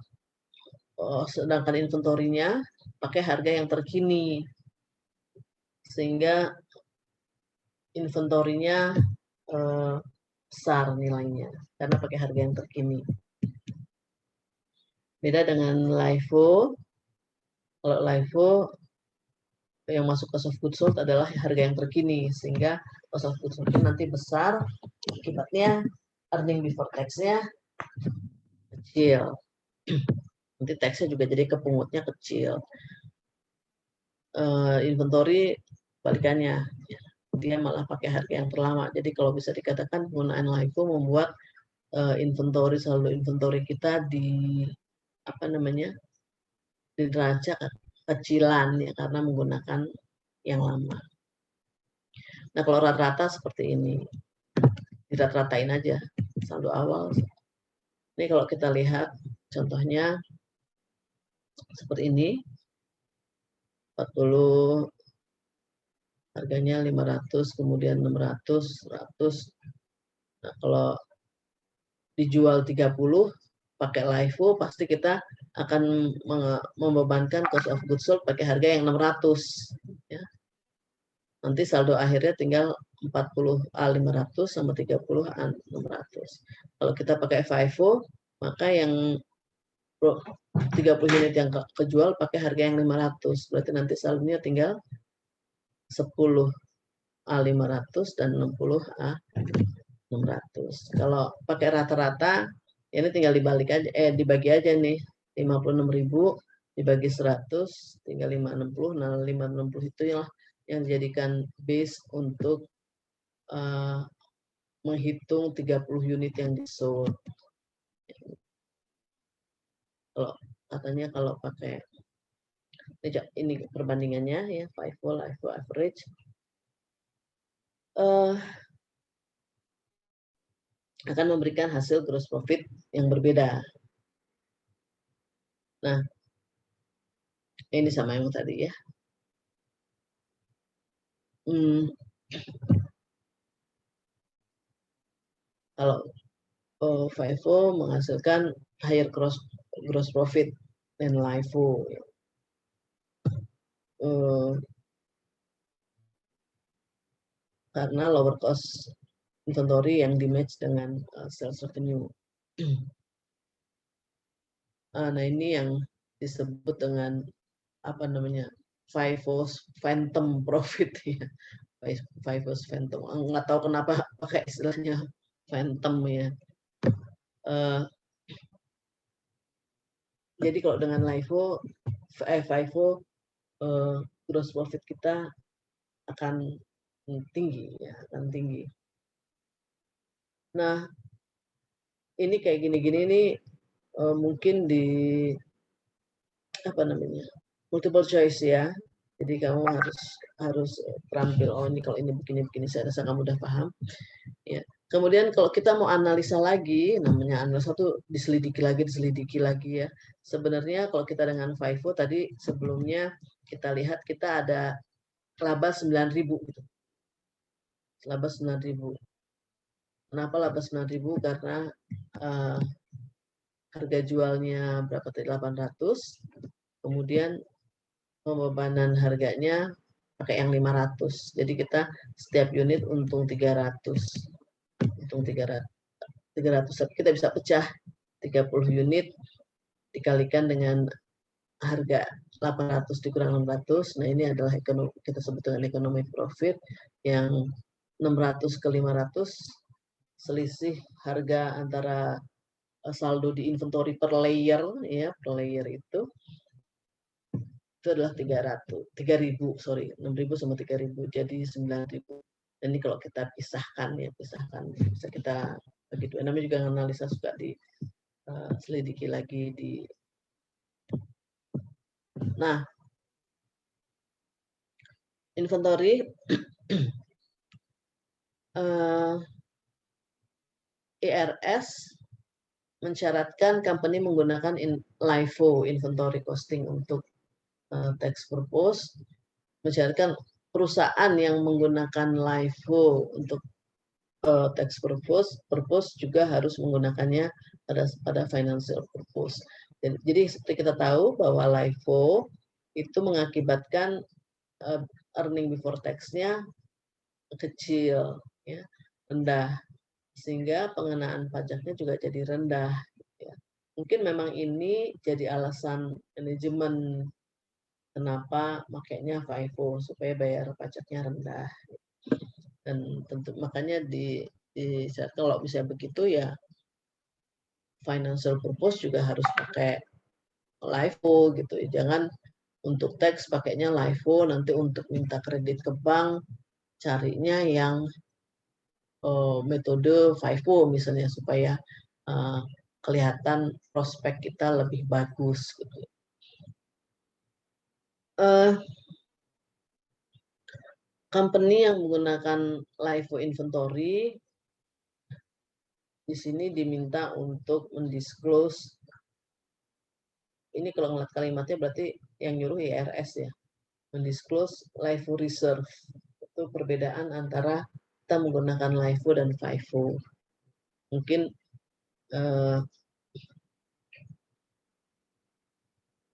sedangkan inventorinya pakai harga yang terkini, sehingga inventorinya besar nilainya karena pakai harga yang terkini. Beda dengan LIFO. Kalau LIFO yang masuk cost of goods sold adalah harga yang terkini, sehingga cost of goods sold nanti besar, akibatnya earning before tax-nya kecil. Nanti tax-nya juga jadi kepungutnya kecil. Inventory balikannya, dia malah pakai harga yang terlama. Jadi kalau bisa dikatakan penggunaan LIFO membuat inventory, saldo inventory kita di di neraca kecilan ya, karena menggunakan yang lama. Nah, kalau rata-rata seperti ini, dirata-ratain aja saldo awal. Ini kalau kita lihat contohnya seperti ini, 40 harganya 500, kemudian 600, 100. Nah, kalau dijual 30 pakai LIFO, pasti kita akan membebankan cost of goods sold pakai harga yang 600 ya. Nanti saldo akhirnya tinggal 40A500 sama 30A600. Kalau kita pakai FIFO, maka yang 30 unit yang kejual pakai harga yang 500. Berarti nanti saldonya tinggal 10A500 dan 60A600. Kalau pakai rata-rata, ini tinggal dibalik aja, dibagi aja nih. 56.000 dibagi 100, tinggal 560. Nah, 560 itu yang dijadikan base untuk menghitung 30 unit yang disold. Kalau katanya kalau pakai ini perbandingannya ya, FIFO, LIFO average. Akan memberikan hasil gross profit yang berbeda. Nah, ini sama yang tadi ya. Kalau FIFO menghasilkan higher gross profit dan LIFO. Karena lower cost inventory yang di-match dengan sales revenue. Nah, ini yang disebut dengan FIFO's phantom profit ya. FIFO's phantom. Nggak tahu kenapa pakai istilahnya phantom ya. Jadi kalau dengan FIFO gross profit kita akan tinggi ya, akan tinggi. Nah, ini kayak gini-gini nih mungkin di multiple choice ya. Jadi kamu harus terampil, oh ini kalau ini begini-begini, saya rasa kamu udah paham. Ya. Kemudian kalau kita mau analisa lagi, namanya analisa tuh diselidiki lagi ya. Sebenarnya kalau kita dengan FIFO tadi sebelumnya kita lihat kita ada laba 9.000 gitu. Laba 9.000. Kenapa laba 9.000? Karena harga jualnya berapa tadi? 800. Kemudian pembebanan harganya pakai yang 500. Jadi kita setiap unit untung 300. Untung 300. Kita bisa pecah 30 unit dikalikan dengan harga 800 dikurang 600. Nah, ini adalah kita sebut dengan economic profit yang 600 ke 500 selisih harga antara saldo di inventory per layer ya, per layer itu adalah 3.000, sorry, 6.000 sama 3.000 jadi 9.000. Dan ini kalau kita pisahkan bisa kita bagi dua. Namanya juga analisa suka diselidiki lagi di. Nah, inventory IRS mensyaratkan company menggunakan LIFO, inventory costing, untuk tax purpose, mensyaratkan perusahaan yang menggunakan LIFO untuk tax purpose juga harus menggunakannya pada financial purpose. Jadi seperti kita tahu bahwa LIFO itu mengakibatkan earning before tax-nya kecil, ya, rendah, sehingga pengenaan pajaknya juga jadi rendah. Ya. Mungkin memang ini jadi alasan manajemen kenapa makanya FIFO supaya bayar pajaknya rendah. Dan tentu makanya kalau bisa begitu ya financial purpose juga harus pakai LIFO gitu. Jangan untuk teks pakainya LIFO, nanti untuk minta kredit ke bank carinya yang metode FIFO misalnya supaya kelihatan prospek kita lebih bagus gitu. Company yang menggunakan LIFO inventory di sini diminta untuk mendisclose. Ini kalau ngeliat kalimatnya berarti yang nyuruh IRS ya. Mendisclose LIFO reserve. Itu perbedaan antara kita menggunakan LIFO dan FIFO. Mungkin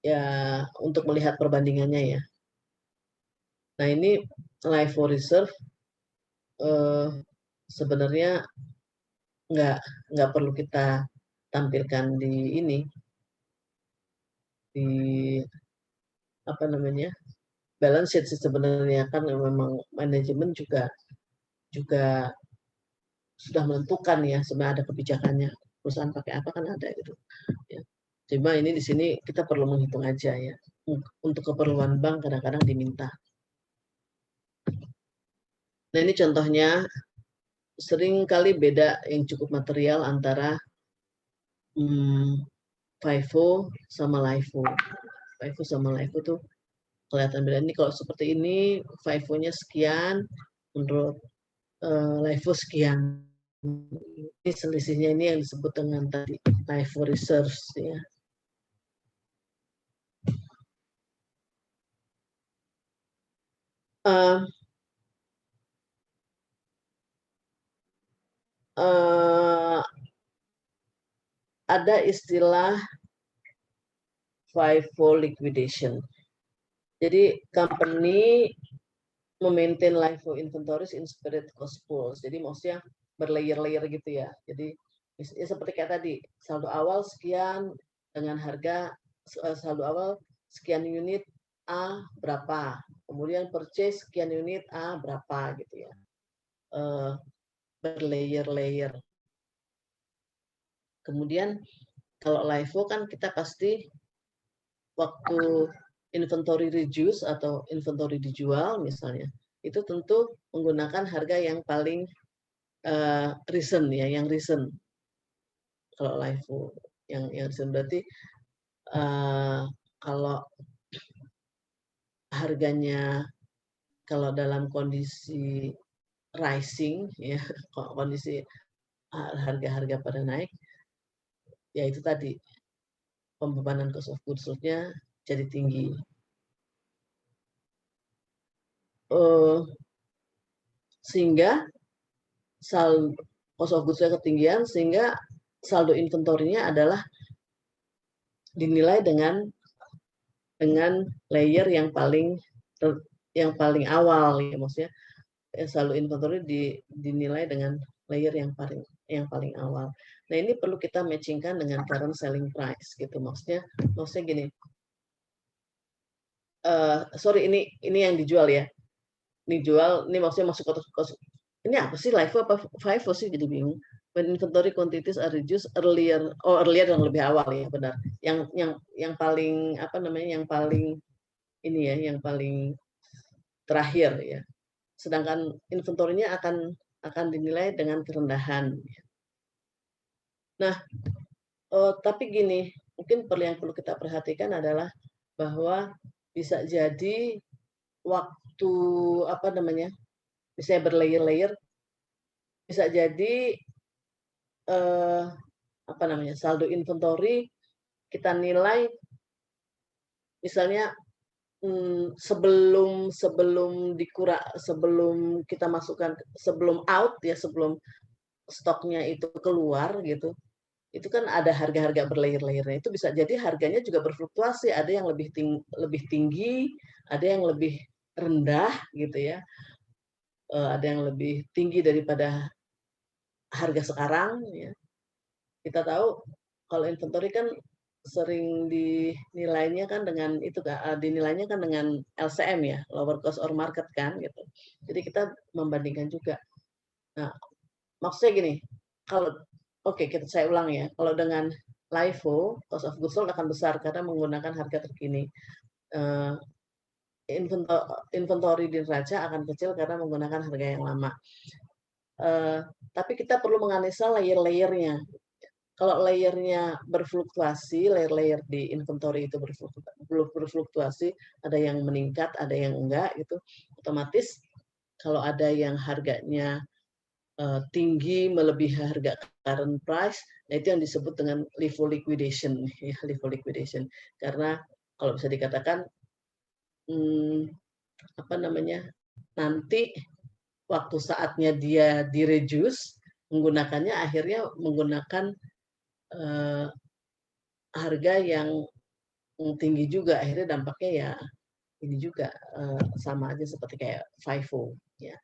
ya untuk melihat perbandingannya ya. Nah ini LIFO reserve sebenarnya nggak perlu kita tampilkan di ini, di apa namanya balance sheet sih sebenarnya, kan memang manajemen juga sudah menentukan ya, sebenarnya ada kebijakannya perusahaan pakai apa kan ada gitu ya. Cuma ini di sini kita perlu menghitung aja ya, untuk keperluan bank kadang-kadang diminta. Nah ini contohnya, sering kali beda yang cukup material antara FIFO sama LIFO. FIFO sama LIFO tuh kelihatan beda. Ini kalau seperti ini FIFO-nya sekian, menurut LIFO sekian. Ini selisihnya ini yang disebut dengan tadi LIFO reserves ya. Ada istilah FIFO liquidation. Jadi company memaintain LIFO inventories in spirit cost pools. Jadi maksudnya berlayer-layer gitu ya. Jadi ya seperti kayak tadi, saldo awal sekian dengan harga saldo awal sekian unit A berapa. Kemudian purchase sekian unit A berapa gitu ya. Berlayer-layer. Kemudian kalau LIFO kan kita pasti waktu inventory reduce atau inventory dijual misalnya, itu tentu menggunakan harga yang paling recent ya, yang recent. Kalau LIFO yang recent berarti kalau harganya kalau dalam kondisi rising ya, kondisi harga-harga pada naik, ya itu tadi pembebanan cost of goods sold-nya jadi tinggi. Sehingga saldo cost of goods-nya ketinggian, sehingga saldo inventorinya adalah dinilai dengan layer yang paling awal ya, maksudnya saldo inventory dinilai dengan layer yang paling awal. Nah ini perlu kita matchingkan dengan current selling price gitu, maksudnya gini. Sorry ini yang dijual ya. Ini jual, ini maksudnya masuk ini apa sih LIFO apa FIFO sih, jadi bingung. When inventory quantities are reduced earlier, earlier yang lebih awal ya benar. Yang paling apa namanya, yang paling ini ya, yang paling terakhir ya. Sedangkan inventorinya akan dinilai dengan kerendahan. Nah, tapi gini, mungkin yang perlu kita perhatikan adalah bahwa bisa jadi waktu apa namanya, misalnya berlayer-layer, bisa jadi apa namanya, saldo inventory kita nilai misalnya sebelum kita masukkan, sebelum out ya, sebelum stoknya itu keluar gitu, itu kan ada harga-harga berlayer-layernya. Itu bisa jadi harganya juga berfluktuasi. Ada yang lebih tinggi, ada yang lebih rendah gitu ya. Ada yang lebih tinggi daripada harga sekarang ya. Kita tahu kalau inventory kan sering dinilainya kan dengan itu dinilainya kan dengan LCM ya, lower cost or market kan gitu. Jadi kita membandingkan juga. Nah, maksudnya gini, kalau saya ulang ya, kalau dengan LIFO, cost of goods sold akan besar karena menggunakan harga terkini. Inventory di neraca akan kecil karena menggunakan harga yang lama. Tapi kita perlu menganalisa layer-layernya. Kalau layernya berfluktuasi, layer-layer di inventory itu berfluktuasi, ada yang meningkat, ada yang enggak, gitu. Otomatis kalau ada yang harganya tinggi melebihi harga current price, nah itu yang disebut dengan LIFO liquidation, ya, LIFO liquidation. Karena kalau bisa dikatakan nanti waktu saatnya dia direduce, menggunakannya akhirnya menggunakan harga yang tinggi juga, akhirnya dampaknya ya ini juga sama aja seperti kayak FIFO ya.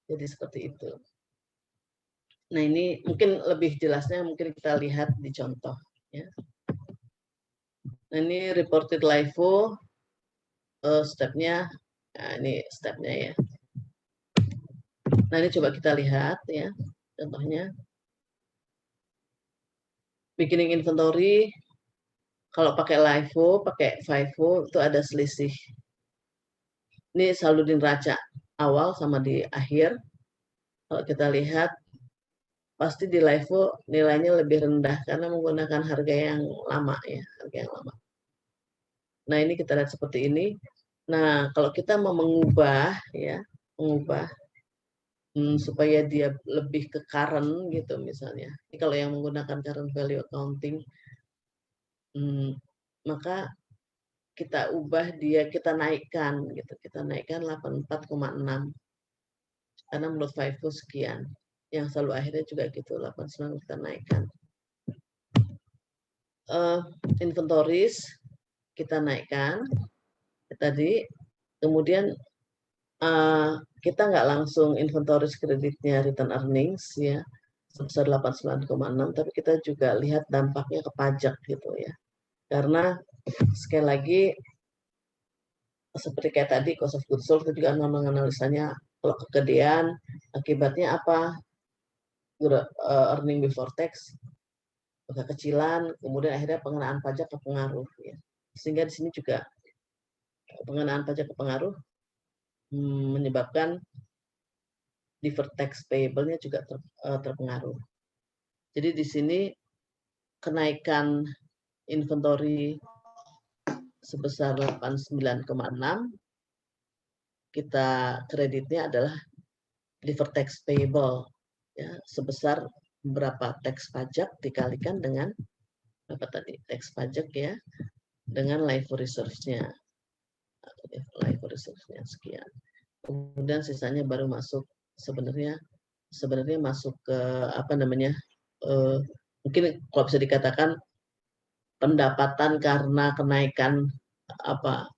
Jadi seperti itu. Nah, ini mungkin lebih jelasnya mungkin kita lihat di contoh ya. Nah, ini reported LIFO stepnya. Nah, ini stepnya ya. Nah, ini coba kita lihat ya. Contohnya beginning inventory. Kalau pakai LIFO, pakai FIFO itu ada selisih. Ini saldo di neraca awal sama di akhir. Kalau kita lihat, pasti di LIFO nilainya lebih rendah karena menggunakan harga yang lama ya, harga yang lama. Nah, ini kita lihat seperti ini. Nah, kalau kita mau mengubah supaya dia lebih ke current gitu misalnya. Ini kalau yang menggunakan current value accounting, maka kita ubah dia, kita naikkan gitu. Kita naikkan 84,6. Karena menurut FIFO sekian. Yang selalu akhirnya juga gitu, 89 kita naikkan. Inventories kita naikkan tadi. Kemudian kita nggak langsung inventories kreditnya return earnings ya sebesar 89,6, tapi kita juga lihat dampaknya ke pajak gitu ya. Karena sekali lagi seperti kayak tadi cost of goods sold, kita juga menganalisanya kalau kegedean akibatnya apa, earning before tax kekecilan, kemudian akhirnya pengenaan pajak terpengaruh ya. Sehingga di sini juga pengenaan pajak terpengaruh menyebabkan deferred tax payable-nya juga terpengaruh. Jadi di sini kenaikan inventory sebesar 89,6, kita kreditnya adalah deferred tax payable ya, sebesar berapa tax pajak dikalikan dengan apa tadi tax pajak ya, dengan LIFO reserve-nya. LIFO reserve-nya sekian. Kemudian sisanya baru masuk sebenarnya masuk ke apa namanya, mungkin kalau bisa dikatakan pendapatan karena kenaikan apa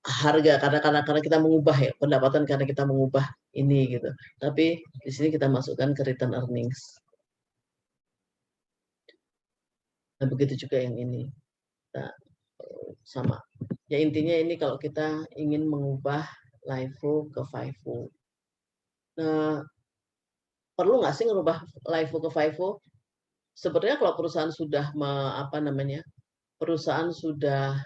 harga karena kita mengubah ya, pendapatan karena kita mengubah ini gitu. Tapi di sini kita masukkan ke return earnings. Nah, begitu juga yang ini. Nah, sama. Ya intinya ini kalau kita ingin mengubah LIFO ke FIFO. Nah, perlu nggak sih merubah LIFO ke FIFO? Sebenarnya kalau perusahaan sudah perusahaan sudah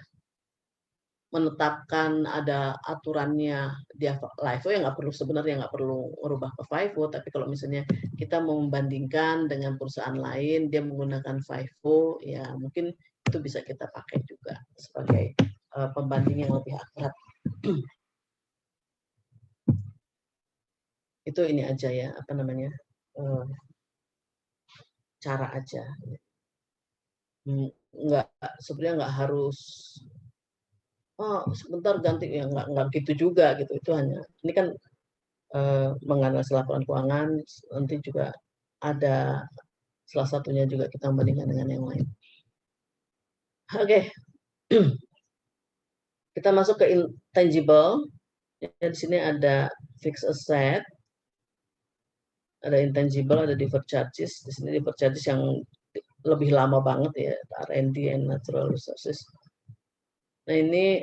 menetapkan ada aturannya dia LIFO ya sebenarnya nggak perlu merubah ke FIFO. Tapi kalau misalnya kita mau membandingkan dengan perusahaan lain dia menggunakan FIFO, ya mungkin itu bisa kita pakai juga sebagai pembanding yang lebih akurat. Itu ini aja ya cara aja. Sebenarnya nggak harus sebentar ganti ya, nggak gitu juga gitu. Itu hanya ini kan menganalisis laporan keuangan, nanti juga ada salah satunya juga kita bandingkan dengan yang lain. Oke. Kita masuk ke intangible. Ya, di sini ada fixed asset, ada intangible, ada deferred charges. Di sini deferred charges yang lebih lama banget ya, R&D and natural resources. Nah, ini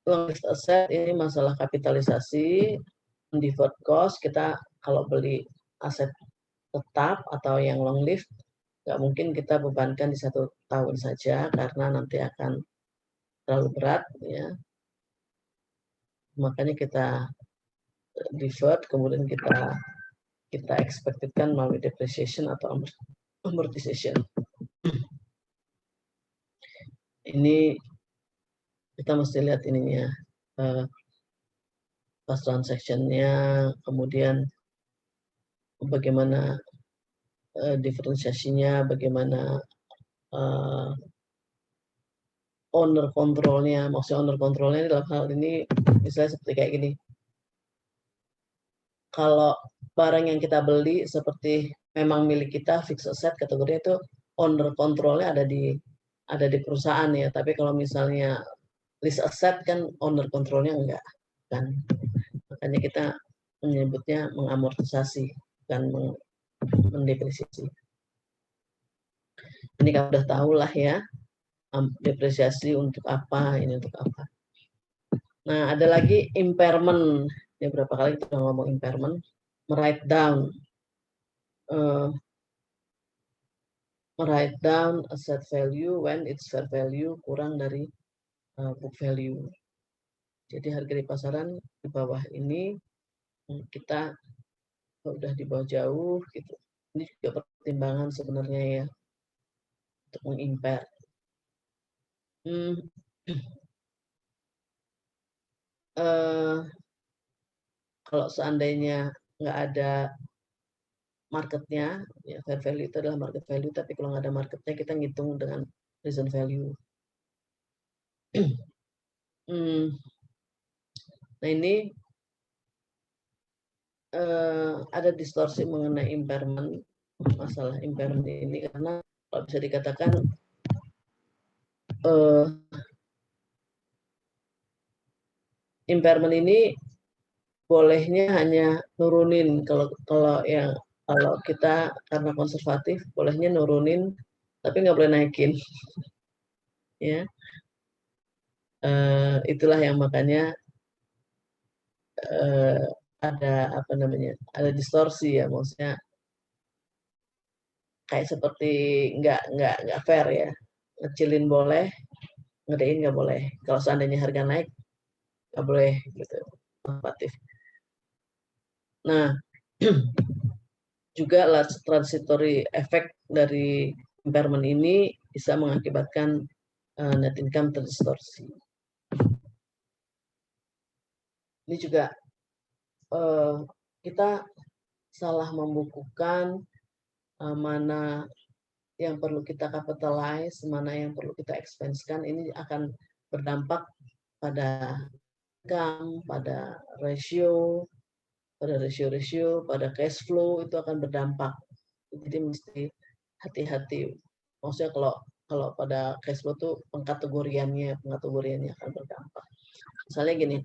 long lived asset, ini masalah kapitalisasi, deferred cost. Kita kalau beli aset tetap atau yang long lived, nggak mungkin kita bebankan di 1 tahun saja karena nanti akan terlalu berat ya. Makanya kita deferred, kemudian kita expectedkan melalui depreciation atau amortization. Ini kita mesti lihat ininya, pas transaction-nya, kemudian bagaimana diferensiasinya, bagaimana owner control-nya. Maksudnya owner control-nya dalam hal ini misalnya seperti kayak gini. Kalau barang yang kita beli seperti memang milik kita, fixed asset kategorinya itu owner control-nya ada di perusahaan ya. Tapi kalau misalnya lease asset kan owner control-nya enggak kan. Makanya kita menyebutnya mengamortisasi dan mendepresiasi. Ini kan udah tahu lah ya, depresiasi untuk apa, ini untuk apa. Nah, ada lagi impairment. Ya, berapa kali kita ngomong impairment. Write down. Write down asset value when its fair value kurang dari book value. Jadi harga di pasaran di bawah ini kita udah di bawah jauh gitu. Ini juga pertimbangan sebenarnya ya untuk mengimpair. Kalau seandainya nggak ada marketnya, ya fair value itu adalah market value, tapi kalau nggak ada marketnya kita ngitung dengan present value. Nah, ini ada distorsi mengenai impairment, masalah impairment ini karena kalau bisa dikatakan impairment ini bolehnya hanya nurunin kalau kita karena konservatif bolehnya nurunin tapi nggak boleh naikin ya. Itulah yang makanya ada distorsi ya, maksudnya kayak seperti nggak fair ya, ngecilin boleh, ngedein nggak boleh. Kalau seandainya harga naik nggak boleh gitu, konservatif. Nah, juga transitory effect dari impairment ini bisa mengakibatkan net income terdistorsi. Ini juga kita salah membukukan mana yang perlu kita capitalize, mana yang perlu kita expense-kan. Ini akan berdampak pada income, pada ratio, pada cash flow, itu akan berdampak. Jadi mesti hati-hati. Maksudnya kalau pada cash flow tuh pengkategoriannya akan berdampak. Misalnya gini,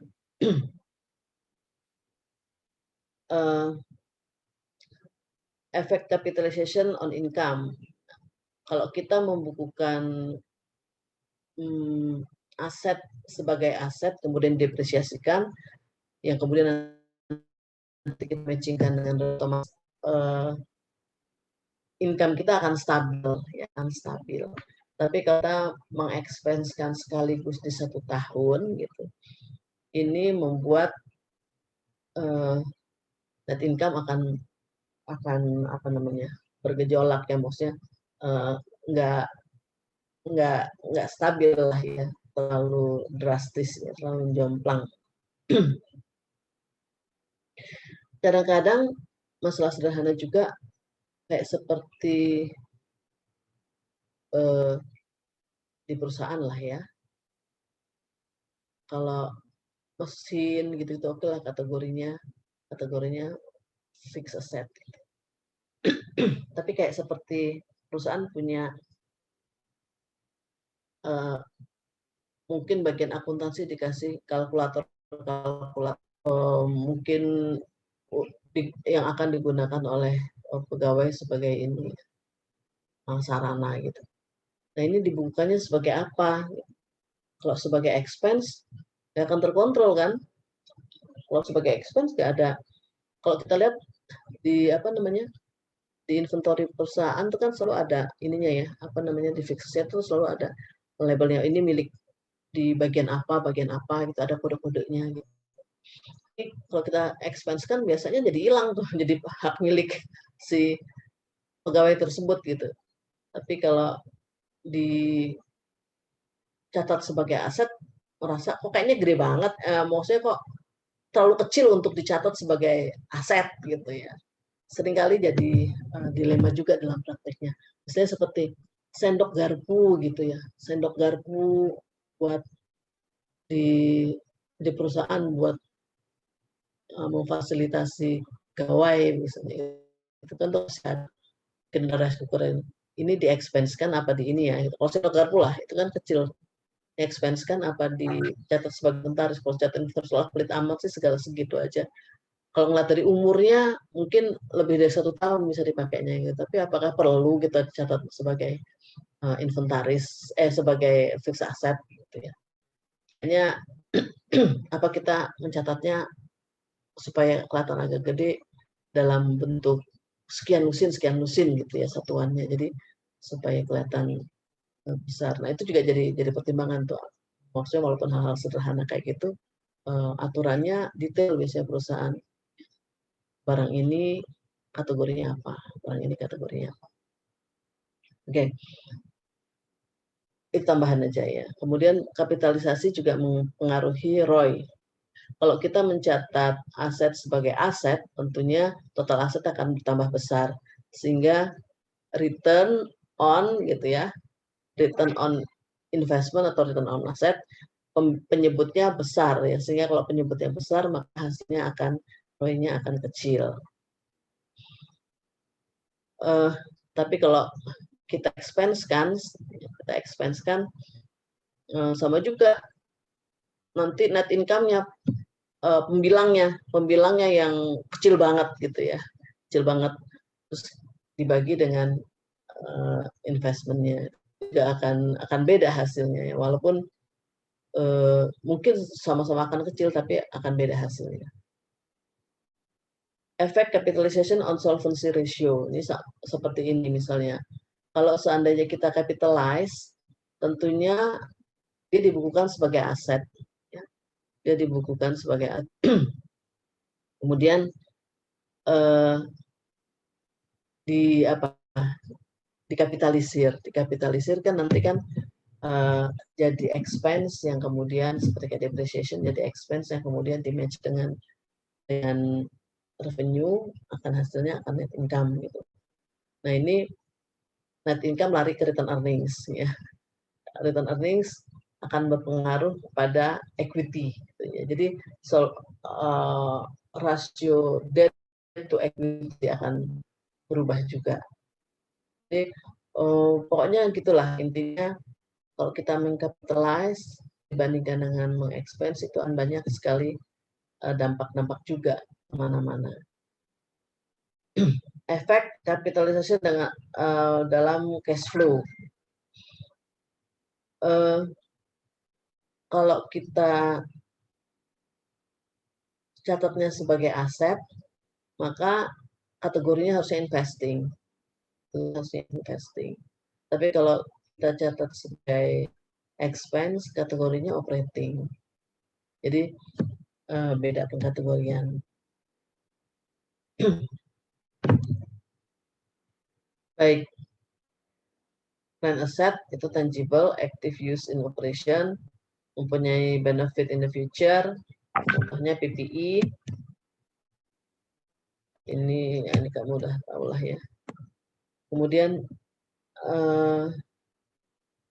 effect capitalization on income. Kalau kita membukukan aset sebagai aset, kemudian depresiasikan, yang kemudian nanti kita matchingkan dengan otomatis income kita akan stabil, ya, akan stabil. Tapi kita mengexpensekan sekaligus di 1 tahun, gitu, ini membuat net income akan bergejolak ya, maksudnya nggak stabil lah ya, terlalu drastis ya, terlalu jomplang. Kadang-kadang masalah sederhana juga kayak seperti di perusahaan lah ya. Kalau mesin gitu oke lah kategorinya fixed asset. Tapi kayak seperti perusahaan punya mungkin bagian akuntansi dikasih kalkulator mungkin yang akan digunakan oleh pegawai sebagai ini sarana gitu. Nah ini dibukukannya sebagai apa? Kalau sebagai expense nggak akan terkontrol kan? Kalau sebagai expense nggak ada. Kalau kita lihat di apa namanya di inventory perusahaan itu kan selalu ada ininya ya, apa namanya di fixed asset itu selalu ada labelnya ini milik di bagian apa gitu, ada kode-kodenya gitu. Jadi kalau kita expense kan biasanya jadi hilang tuh, jadi hak milik si pegawai tersebut gitu. Tapi kalau dicatat sebagai aset, merasa kok kayaknya gede banget, maksudnya kok terlalu kecil untuk dicatat sebagai aset gitu ya. Seringkali jadi dilema juga dalam prakteknya. Misalnya seperti sendok garpu gitu ya, sendok garpu buat di perusahaan buat memfasilitasi gawai misalnya itu kan terus generasi ukuran ini di-expense-kan apa di ini ya. Kalau sendok garpu lah itu kan kecil, di-expense-kan apa dicatat sebagai inventaris. Kalau catat inventaris pelit amat sih segala segitu aja. Kalau ngeliat dari umurnya mungkin lebih dari 1 tahun bisa dipakainya gitu. Tapi apakah perlu kita catat sebagai inventaris sebagai fixed asset gitu ya. Hanya apa kita mencatatnya supaya kelihatan agak gede dalam bentuk sekian lusin gitu ya satuannya. Jadi supaya kelihatan besar. Nah, itu juga jadi pertimbangan tuh. Maksudnya walaupun hal-hal sederhana kayak gitu aturannya detail biasanya perusahaan. Barang ini kategorinya apa? Barang ini kategorinya apa? Oke. Itu tambahan aja ya. Kemudian kapitalisasi juga mempengaruhi ROI. Kalau kita mencatat aset sebagai aset, tentunya total aset akan bertambah besar. Sehingga return on gitu ya, return on investment atau return on asset, penyebutnya besar ya. Sehingga kalau penyebutnya besar, maka hasilnya ROI-nya akan kecil. Tapi kalau kita expense kan sama juga nanti net income-nya pembilangnya yang kecil banget gitu ya, kecil banget terus dibagi dengan investmentnya juga akan beda hasilnya ya, walaupun mungkin sama-sama akan kecil tapi akan beda hasilnya. Efek capitalization on solvency ratio ini seperti ini misalnya. Kalau seandainya kita capitalize, tentunya dia dibukukan sebagai aset. Ya. Dia dibukukan sebagai aset. Kemudian dikapitalisir kan nanti kan jadi expense yang kemudian seperti kayak depreciation jadi expense yang kemudian di match dengan revenue akan hasilnya akan net income gitu. Nah ini net income lari ke return earnings ya. Return earnings akan berpengaruh kepada equity gitu ya. Jadi rasio debt to equity akan berubah juga. Jadi pokoknya gitulah intinya kalau kita mengcapitalize dibandingkan dengan mengexpense itu banyak sekali dampak-dampak juga kemana-mana. Efek kapitalisasi dengan dalam cash flow. Kalau kita catatnya sebagai aset, maka kategorinya harusnya investing. Tapi kalau kita catat sebagai expense, kategorinya operating. Jadi beda pengkategorian. Baik. Plan asset itu tangible, active use in operation, mempunyai benefit in the future. Contohnya PPE. Ini kamu udah tahu lah ya. Kemudian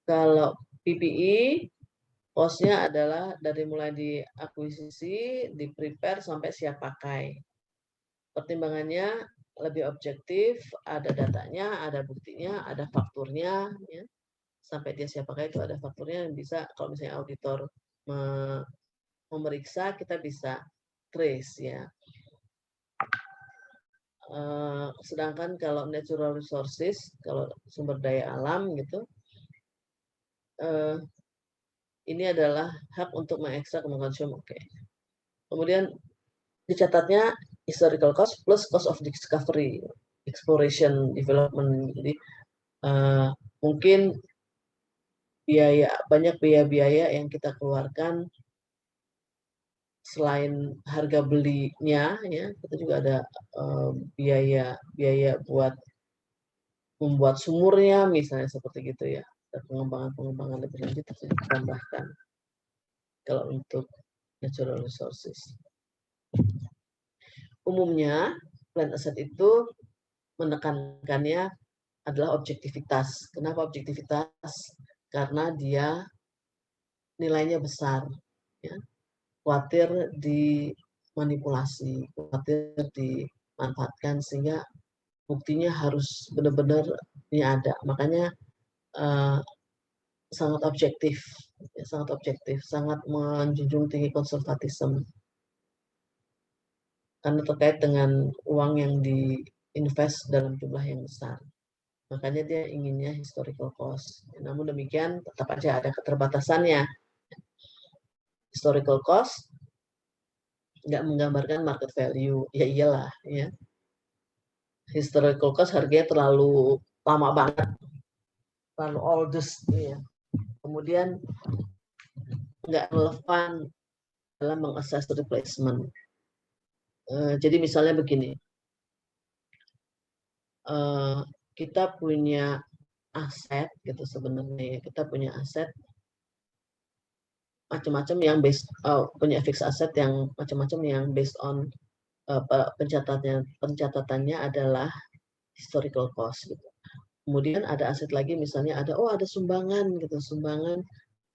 kalau PPE cost-nya adalah dari mulai diakuisisi, di prepare sampai siap pakai. Pertimbangannya lebih objektif, ada datanya, ada buktinya, ada fakturnya, ya. Sampai dia siapakah itu ada fakturnya yang bisa kalau misalnya auditor memeriksa kita bisa trace ya. Sedangkan kalau natural resources, kalau sumber daya alam gitu, ini adalah hak untuk mengekstrak, mengkonsum, oke. Kemudian dicatatnya historical cost plus cost of discovery, exploration, development. Jadi mungkin banyak biaya-biaya yang kita keluarkan selain harga belinya, ya kita juga ada biaya buat membuat sumurnya, misalnya seperti gitu ya. Pengembangan lebih lanjut harus ditambahkan kalau untuk natural resources. Umumnya plan asset itu menekankannya adalah objektivitas. Kenapa objektivitas? Karena dia nilainya besar. Ya. Khawatir dimanipulasi, khawatir dimanfaatkan, sehingga buktinya harus benar-benar ini ada. Makanya sangat objektif, sangat menjunjung tinggi konservatisme. Karena terkait dengan uang yang diinvest dalam jumlah yang besar. Makanya dia inginnya historical cost. Namun demikian tetap aja ada keterbatasannya. Historical cost nggak menggambarkan market value. Ya iyalah, ya. Historical cost harganya terlalu lama banget, terlalu oldest, ya. Kemudian nggak relevan dalam mengassess replacement. Jadi misalnya begini, kita punya aset gitu sebenarnya, kita punya aset macam-macam yang punya fixed aset yang macam-macam yang based on pencatatannya adalah historical cost gitu. Kemudian ada aset lagi misalnya ada sumbangan gitu, sumbangan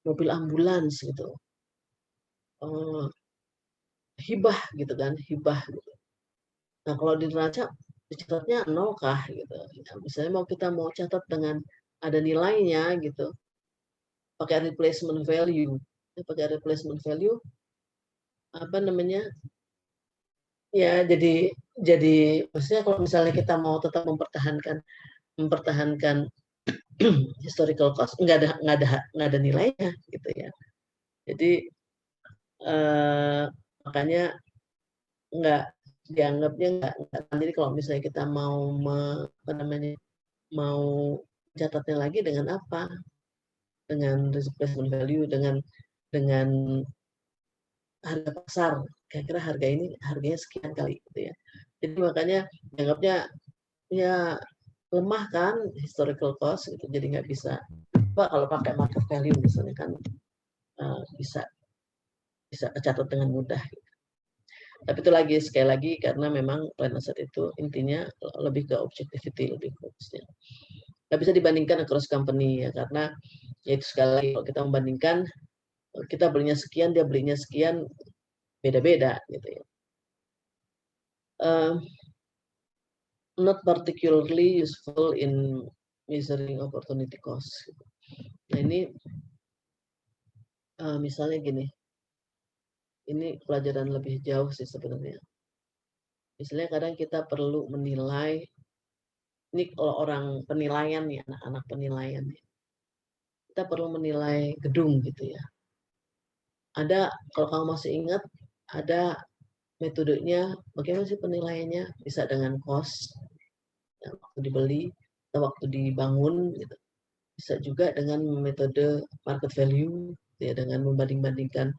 mobil ambulans gitu. Hibah gitu kan, hibah gitu. Nah, kalau di neraca dicatatnya 0 kah gitu. Ya, misalnya kita mau catat dengan ada nilainya gitu. Pakai replacement value. Pakai replacement value apa namanya? Ya, jadi maksudnya kalau misalnya kita mau tetap mempertahankan historical cost, nggak ada nilainya gitu ya. Jadi makanya nggak dianggapnya nggak. Jadi kalau misalnya kita mau mau catatnya lagi dengan apa? Dengan replacement value, dengan harga pasar. Kira-kira harganya sekian kali gitu ya. Jadi makanya dianggapnya ya lemah kan historical cost gitu. Jadi nggak bisa. Kalau pakai market value misalnya kan bisa tercatat dengan mudah. Tapi itu sekali lagi karena memang plan asset itu intinya lebih ke objectivity, lebih fokusnya. Nggak bisa dibandingkan across company ya, karena ya itu sekali lagi kalau kita membandingkan, kita belinya sekian, dia belinya sekian, beda-beda gitu ya. Not particularly useful in measuring opportunity cost. Nah ini misalnya gini, ini pelajaran lebih jauh sih sebenarnya. Misalnya kadang kita perlu menilai, ini kalau orang penilaian nih, anak-anak penilaian nih, kita perlu menilai gedung gitu ya. Ada, kalau kamu masih ingat, ada metodenya, bagaimana sih penilaiannya? Bisa dengan cost, waktu dibeli, atau waktu dibangun, gitu. Bisa juga dengan metode market value, ya, dengan membanding-bandingkan.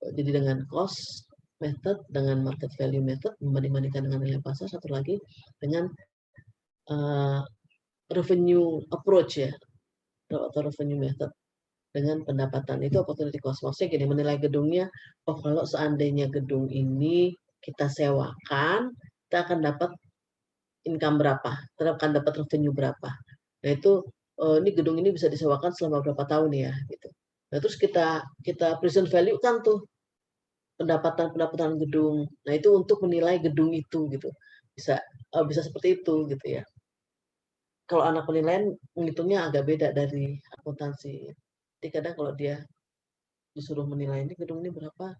Jadi dengan cost method, dengan market value method, membanding-bandingkan dengan nilai pasar. Satu lagi dengan revenue approach ya, atau revenue method dengan pendapatan. Itu opportunity cost. Maksudnya gini, menilai gedungnya, kalau seandainya gedung ini kita sewakan, kita akan dapat income berapa, kita akan dapat revenue berapa. Nah itu ini gedung ini bisa disewakan selama berapa tahun ya gitu. Nah terus kita present value kan tuh pendapatan gedung. Nah itu untuk menilai gedung itu gitu. bisa seperti itu gitu ya. Kalau anak penilaian menghitungnya agak beda dari akuntansi. Jadi kadang kalau dia disuruh menilai ini gedung ini berapa,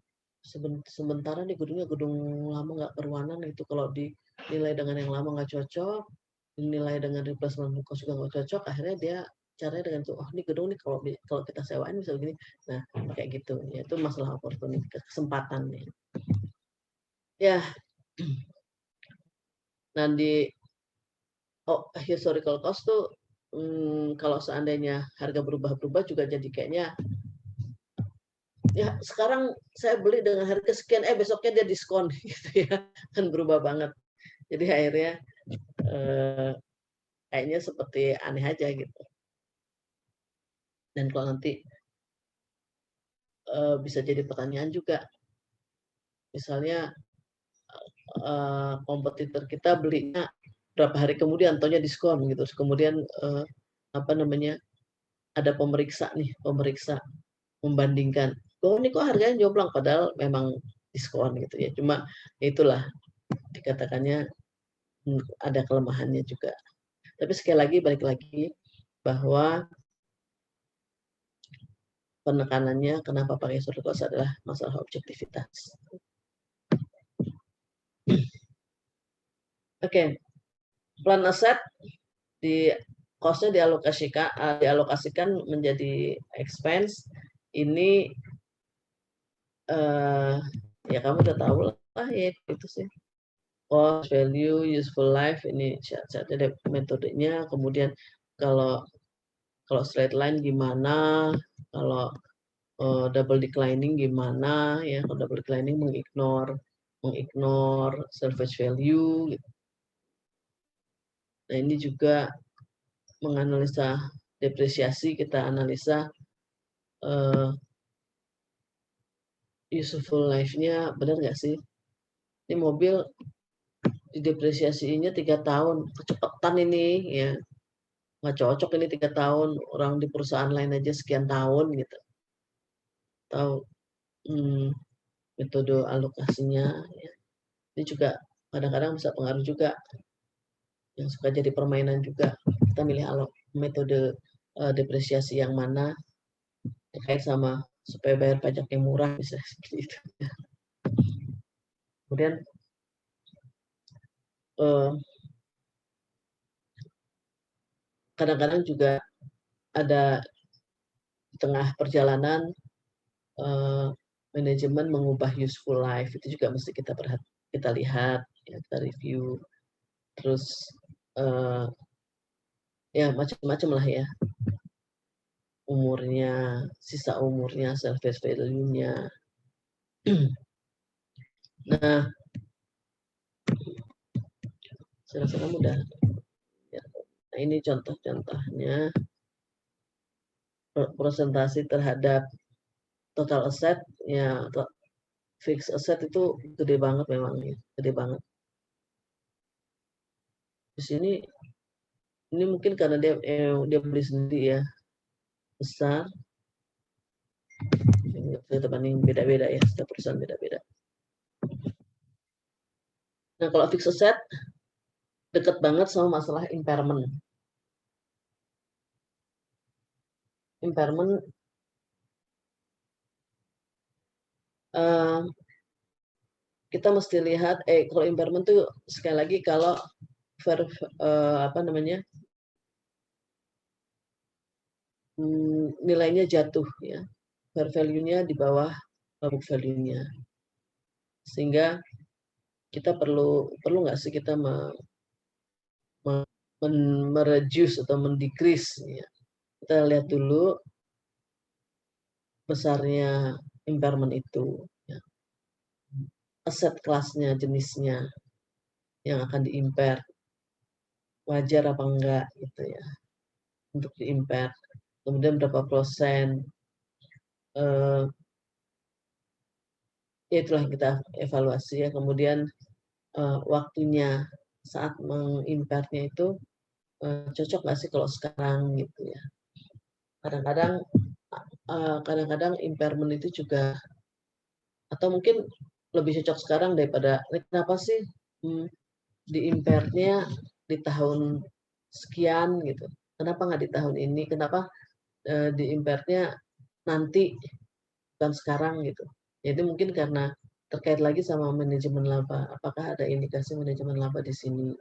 sementara nih gedungnya gedung lama nggak berwarna, itu kalau dinilai dengan yang lama nggak cocok, dinilai dengan replacement cost juga nggak cocok, akhirnya dia caranya dengan tuh, oh ini gedung nih kalau kita sewain bisa begini. Nah kayak gitu ya, itu masalah opportunity, kesempatan nih ya. Nah di historical cost tuh kalau seandainya harga berubah-berubah juga jadi kayaknya ya sekarang saya beli dengan harga sekian, besoknya dia diskon gitu ya, kan berubah banget. Jadi akhirnya kayaknya seperti aneh aja gitu. Dan kalau nanti bisa jadi pertanyaan juga, misalnya kompetitor kita belinya berapa hari kemudian, taunya diskon gitu. Kemudian apa namanya, ada pemeriksa membandingkan, oh ini kok harganya jomplang padahal memang diskon gitu ya. Cuma itulah dikatakannya ada kelemahannya juga. Tapi sekali lagi balik lagi bahwa penekanannya kenapa pakai historical cost adalah masalah objektivitas. Oke, plan aset di cost-nya dialokasikan menjadi expense. Ini ya kamu udah tahu lah ya itu sih. Cost, value, useful life, ini ada metodenya. Kemudian kalau straight line gimana, kalau double declining gimana ya. Kalau double declining mengignore salvage value gitu. Nah ini juga menganalisa depresiasi, kita analisa useful life-nya benar nggak sih, ini mobil didepresiasinya 3 tahun, kecepatan ini ya, nggak cocok ini 3 tahun, orang di perusahaan lain aja sekian tahun gitu. Atau metode alokasinya ya. Ini juga kadang-kadang bisa pengaruh juga, yang suka jadi permainan juga. Kita milih metode depresiasi yang mana terkait sama supaya bayar pajak yang murah, bisa seperti itu. Kemudian kadang-kadang juga ada di tengah perjalanan manajemen mengubah useful life, itu juga mesti kita lihat ya, kita review. Terus ya macam-macam lah ya, umurnya, sisa umurnya, service value-nya. Nah saya rasa kamu udah ya. Nah ini contoh-contohnya presentasi terhadap total asset ya. Fixed asset itu gede banget memang ya, gede banget. Di sini ini mungkin karena dia beli sendiri ya, besar. Kita banding beda-beda ya, setiap perusahaan beda-beda. Nah kalau fixed asset dekat banget sama masalah impairment. Impairment kita mesti lihat kalau impairment tuh sekali lagi kalau apa namanya, nilainya jatuh ya, fair value-nya di bawah book value-nya, sehingga kita perlu nggak sih kita mereduce atau mendecrease ya. Kita lihat dulu besarnya impairment itu ya. Aset kelasnya, jenisnya yang akan diimpair wajar apa enggak gitu ya untuk diimpair. Kemudian berapa persen, ya itulah kita evaluasi ya. Kemudian waktunya saat mengimpairnya itu cocok nggak sih kalau sekarang gitu ya. Kadang-kadang impairment itu juga, atau mungkin lebih cocok sekarang daripada kenapa sih di impairnya di tahun sekian gitu. Kenapa nggak di tahun ini? Kenapa di impairnya nanti bukan sekarang gitu? Jadi mungkin karena terkait lagi sama manajemen laba. Apakah ada indikasi manajemen laba di sini?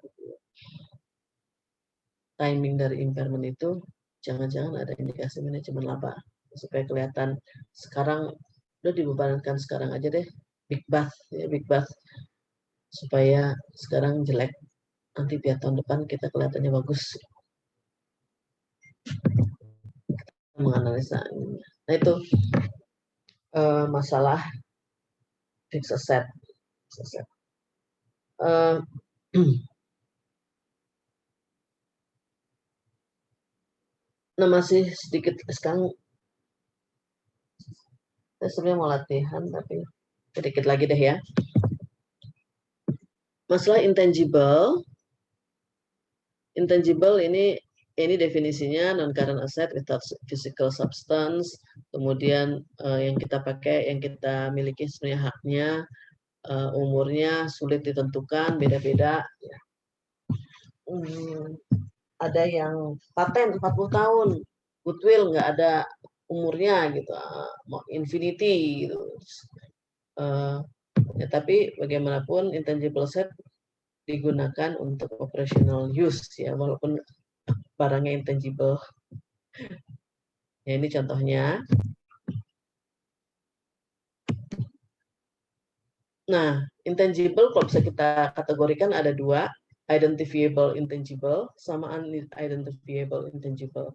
Timing dari impairment itu jangan-jangan ada indikasi manajemen laba supaya kelihatan sekarang udah dibebankan sekarang aja deh big bath ya big bath supaya sekarang jelek nanti biar tahun depan kita kelihatannya bagus menganalisa ini. Nah itu masalah fixed asset. Uh, nah masih sedikit sekarang saya sebenarnya mau latihan tapi sedikit lagi deh ya. Masalah intangible ini definisinya non current asset without physical substance. Kemudian yang kita pakai, yang kita miliki sebenarnya haknya, umurnya sulit ditentukan, beda-beda. Ya. Ada yang paten 40 tahun, goodwill nggak ada umurnya gitu, mau infinity gitu. Ya, tapi bagaimanapun intangible asset digunakan untuk operational use ya, walaupun barangnya intangible. Ya, ini contohnya. Nah, intangible kalau bisa kita kategorikan ada dua, identifiable intangible sama unidentifiable intangible.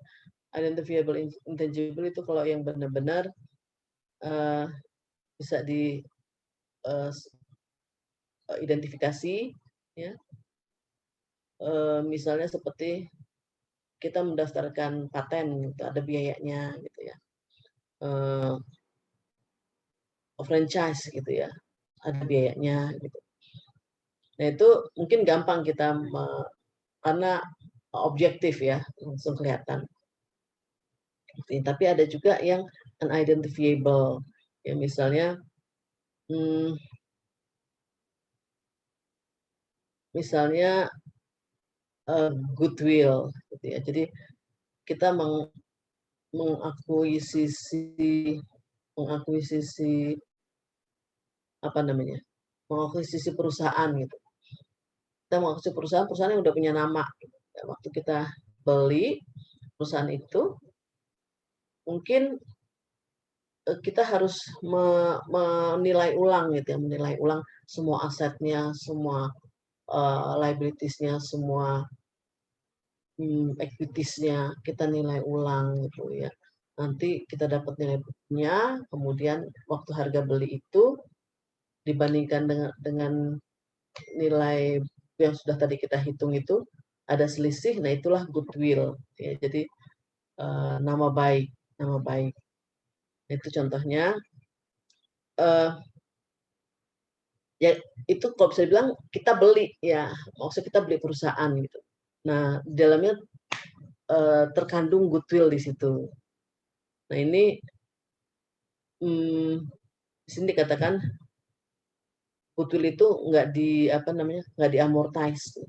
Identifiable intangible itu kalau yang benar-benar bisa diidentifikasi, ya. Misalnya seperti kita mendaftarkan paten, gitu, ada biayanya, gitu ya. Franchise, gitu ya, ada biayanya, gitu. Nah itu mungkin gampang kita karena objektif ya, langsung kelihatan. Tapi ada juga yang unidentifiable, ya misalnya goodwill, gitu ya. Jadi kita mengakuisisi apa namanya? Mengakuisisi perusahaan gitu. Kita mengakuisisi perusahaan yang udah punya nama. Gitu. Waktu kita beli perusahaan itu, mungkin kita harus menilai ulang gitu ya, menilai ulang semua asetnya, semua liabilities-nya, semua equitiesnya kita nilai ulang gitu ya. Nanti kita dapat nilainya, kemudian waktu harga beli itu dibandingkan dengan nilai yang sudah tadi kita hitung itu ada selisih, nah itulah goodwill. Ya, jadi nama baik. Itu contohnya. Ya itu kalau bisa bilang kita beli ya, maksud kita beli perusahaan gitu. Nah di dalamnya terkandung goodwill di situ. Nah ini di sini dikatakan goodwill itu nggak diamortize,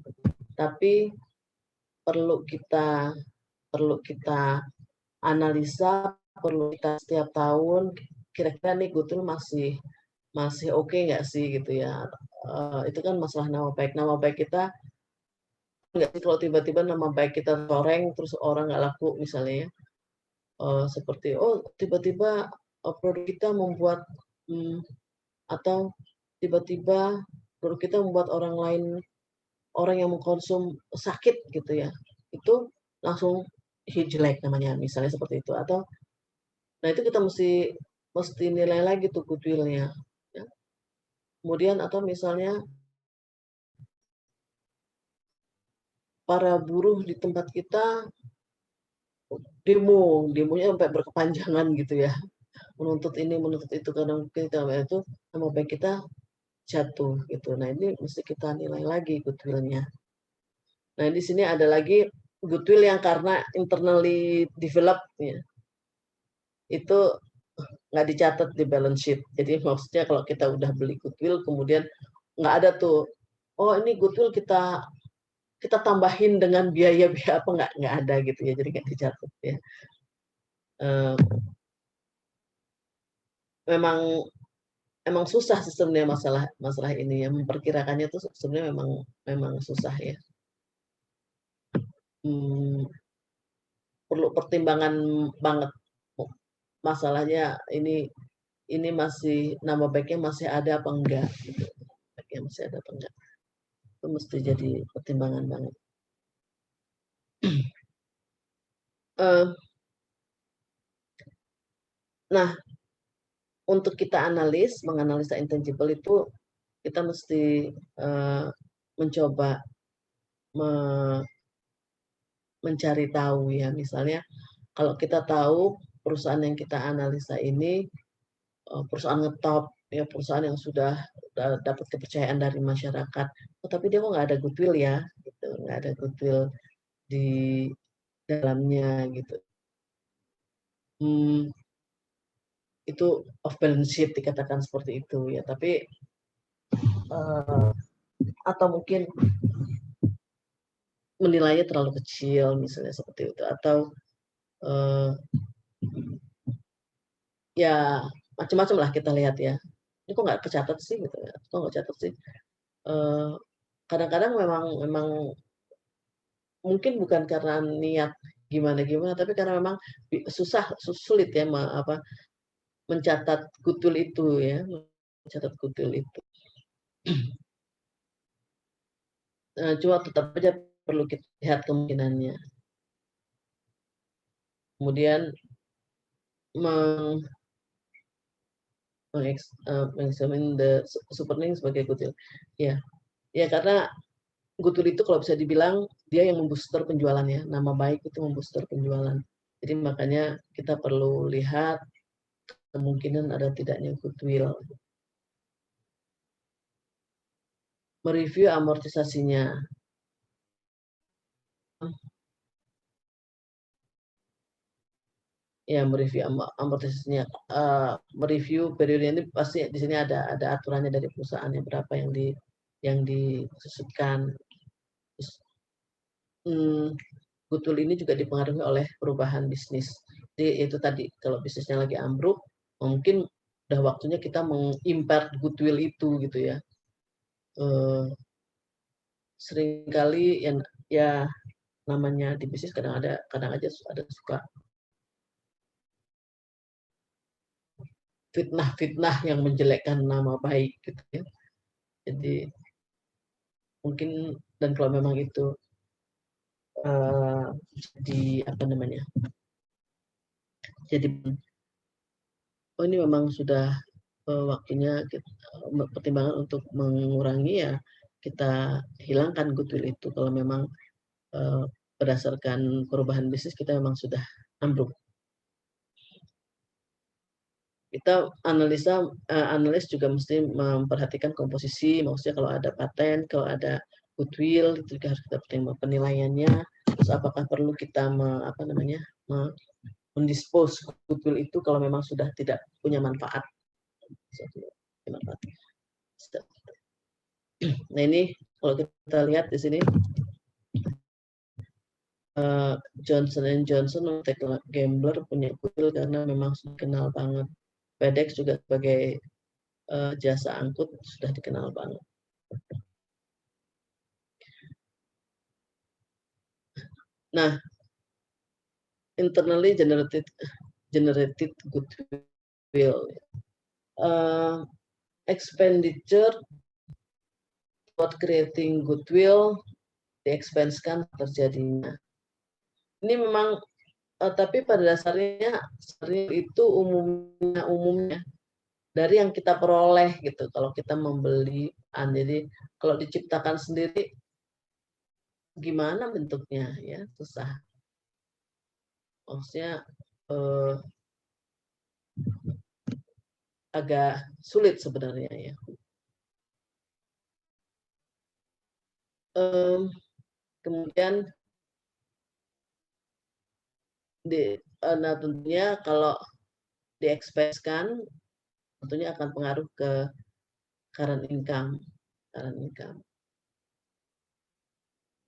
tapi perlu kita analisa, perlu kita setiap tahun kira-kira nih goodwill masih oke nggak sih gitu ya. Itu kan masalah nama baik kita nggak sih kalau tiba-tiba nama baik kita coreng terus orang nggak laku misalnya ya. Seperti tiba-tiba produk kita membuat atau tiba-tiba produk kita membuat orang yang mengkonsum sakit gitu ya, itu langsung jelek namanya misalnya seperti itu. Atau nah itu kita mesti nilai lagi tuh goodwill-nya ya. Kemudian atau misalnya para buruh di tempat kita demonya sampai berkepanjangan gitu ya, menuntut ini menuntut itu karena mungkin itu nama baik kita jatuh gitu. Nah ini mesti kita nilai lagi goodwill-nya. Nah di sini ada lagi goodwill yang karena internally developed ya. Itu nggak dicatat di balance sheet. Jadi maksudnya kalau kita udah beli goodwill kemudian nggak ada tuh oh ini goodwill kita tambahin dengan biaya-biaya apa, nggak ada gitu ya, jadi nggak dicatat ya. Memang emang susah sih sebenarnya masalah ini ya, memperkirakannya tuh sebenarnya memang susah ya. Hmm, perlu pertimbangan banget. Masalahnya ini masih nama baiknya masih ada apa enggak gitu. Baiknya masih ada apa enggak. Itu mesti jadi pertimbangan banget. Nah, untuk kita menganalisa intangible itu kita mesti mencoba mencari tahu ya. Misalnya kalau kita tahu perusahaan yang kita analisa ini perusahaan ngetop, ya perusahaan yang sudah dapat kepercayaan dari masyarakat, oh, tapi dia kok nggak ada goodwill ya, gitu, nggak ada goodwill di dalamnya gitu. Itu off balance sheet dikatakan seperti itu ya, tapi atau mungkin menilainya terlalu kecil misalnya seperti itu, atau ya macam-macam lah kita lihat ya. Ini kok nggak kecatat sih gitu ya, kok nggak catat sih. Kadang-kadang memang mungkin bukan karena niat gimana-gimana, tapi karena memang sulit ya mencatat goodwill itu ya, mencatat goodwill itu. Cuma tetap aja perlu kita lihat kemungkinannya. Kemudian mengeksamin the superning sebagai goodwill. Ya, ya karena goodwill itu kalau bisa dibilang dia yang membooster penjualannya, nama baik itu membooster penjualan. Jadi makanya kita perlu lihat kemungkinan ada tidaknya goodwill. Mereview amortisasinya. Ya, mereview amortisasinya. Mereview periode ini pasti di sini ada aturannya dari perusahaannya berapa yang disusutkan. Goodwill ini juga dipengaruhi oleh perubahan bisnis. Jadi itu tadi kalau bisnisnya lagi ambruk, mungkin udah waktunya kita mengimpart goodwill itu gitu ya. Seringkali ya namanya di bisnis kadang aja ada suka fitnah-fitnah yang menjelekkan nama baik gitu ya. Jadi mungkin dan kalau memang itu jadi apa namanya? Jadi oh ini memang sudah waktunya pertimbangan untuk mengurangi ya kita hilangkan goodwill itu kalau memang berdasarkan perubahan bisnis kita memang sudah ambruk. Kita analis juga mesti memperhatikan komposisi, maksudnya kalau ada paten, kalau ada goodwill itu juga harus kita pertimbangkan penilaiannya. Terus apakah perlu kita mendispose goodwill itu kalau memang sudah tidak punya manfaat. Nah ini kalau kita lihat di sini Johnson & Johnson Gambler punya goodwill karena memang sudah kenal banget. FedEx juga sebagai jasa angkut sudah dikenal banget. Nah, internally generated goodwill. Expenditure buat creating goodwill di-expense-kan terjadinya. Ini memang tapi pada dasarnya itu umumnya dari yang kita peroleh gitu. Kalau kita membeli, jadi kalau diciptakan sendiri gimana bentuknya ya susah. Maksudnya agak sulit sebenarnya ya. Kemudian nah tentunya kalau di-expense-kan tentunya akan pengaruh ke current income.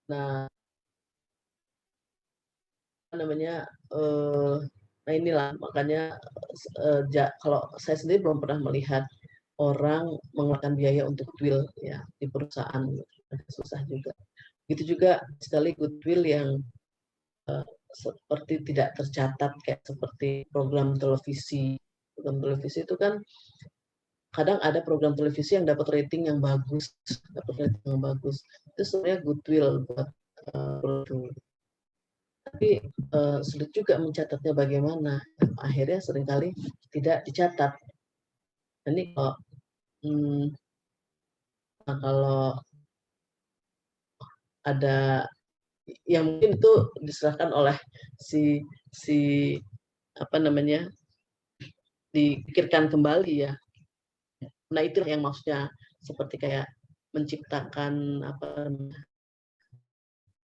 Nah, namanya nah inilah makanya kalau saya sendiri belum pernah melihat orang mengeluarkan biaya untuk goodwill ya di perusahaan, susah juga. Itu juga sekali goodwill yang seperti tidak tercatat kayak seperti program televisi. Program televisi itu kan kadang ada program televisi yang dapat rating yang bagus, Itu sebenarnya goodwill buat tapi sulit juga mencatatnya bagaimana. Akhirnya seringkali tidak dicatat. Ini kalau ada yang mungkin itu diserahkan oleh si si apa namanya dipikirkan kembali ya. Nah itu yang maksudnya seperti kayak menciptakan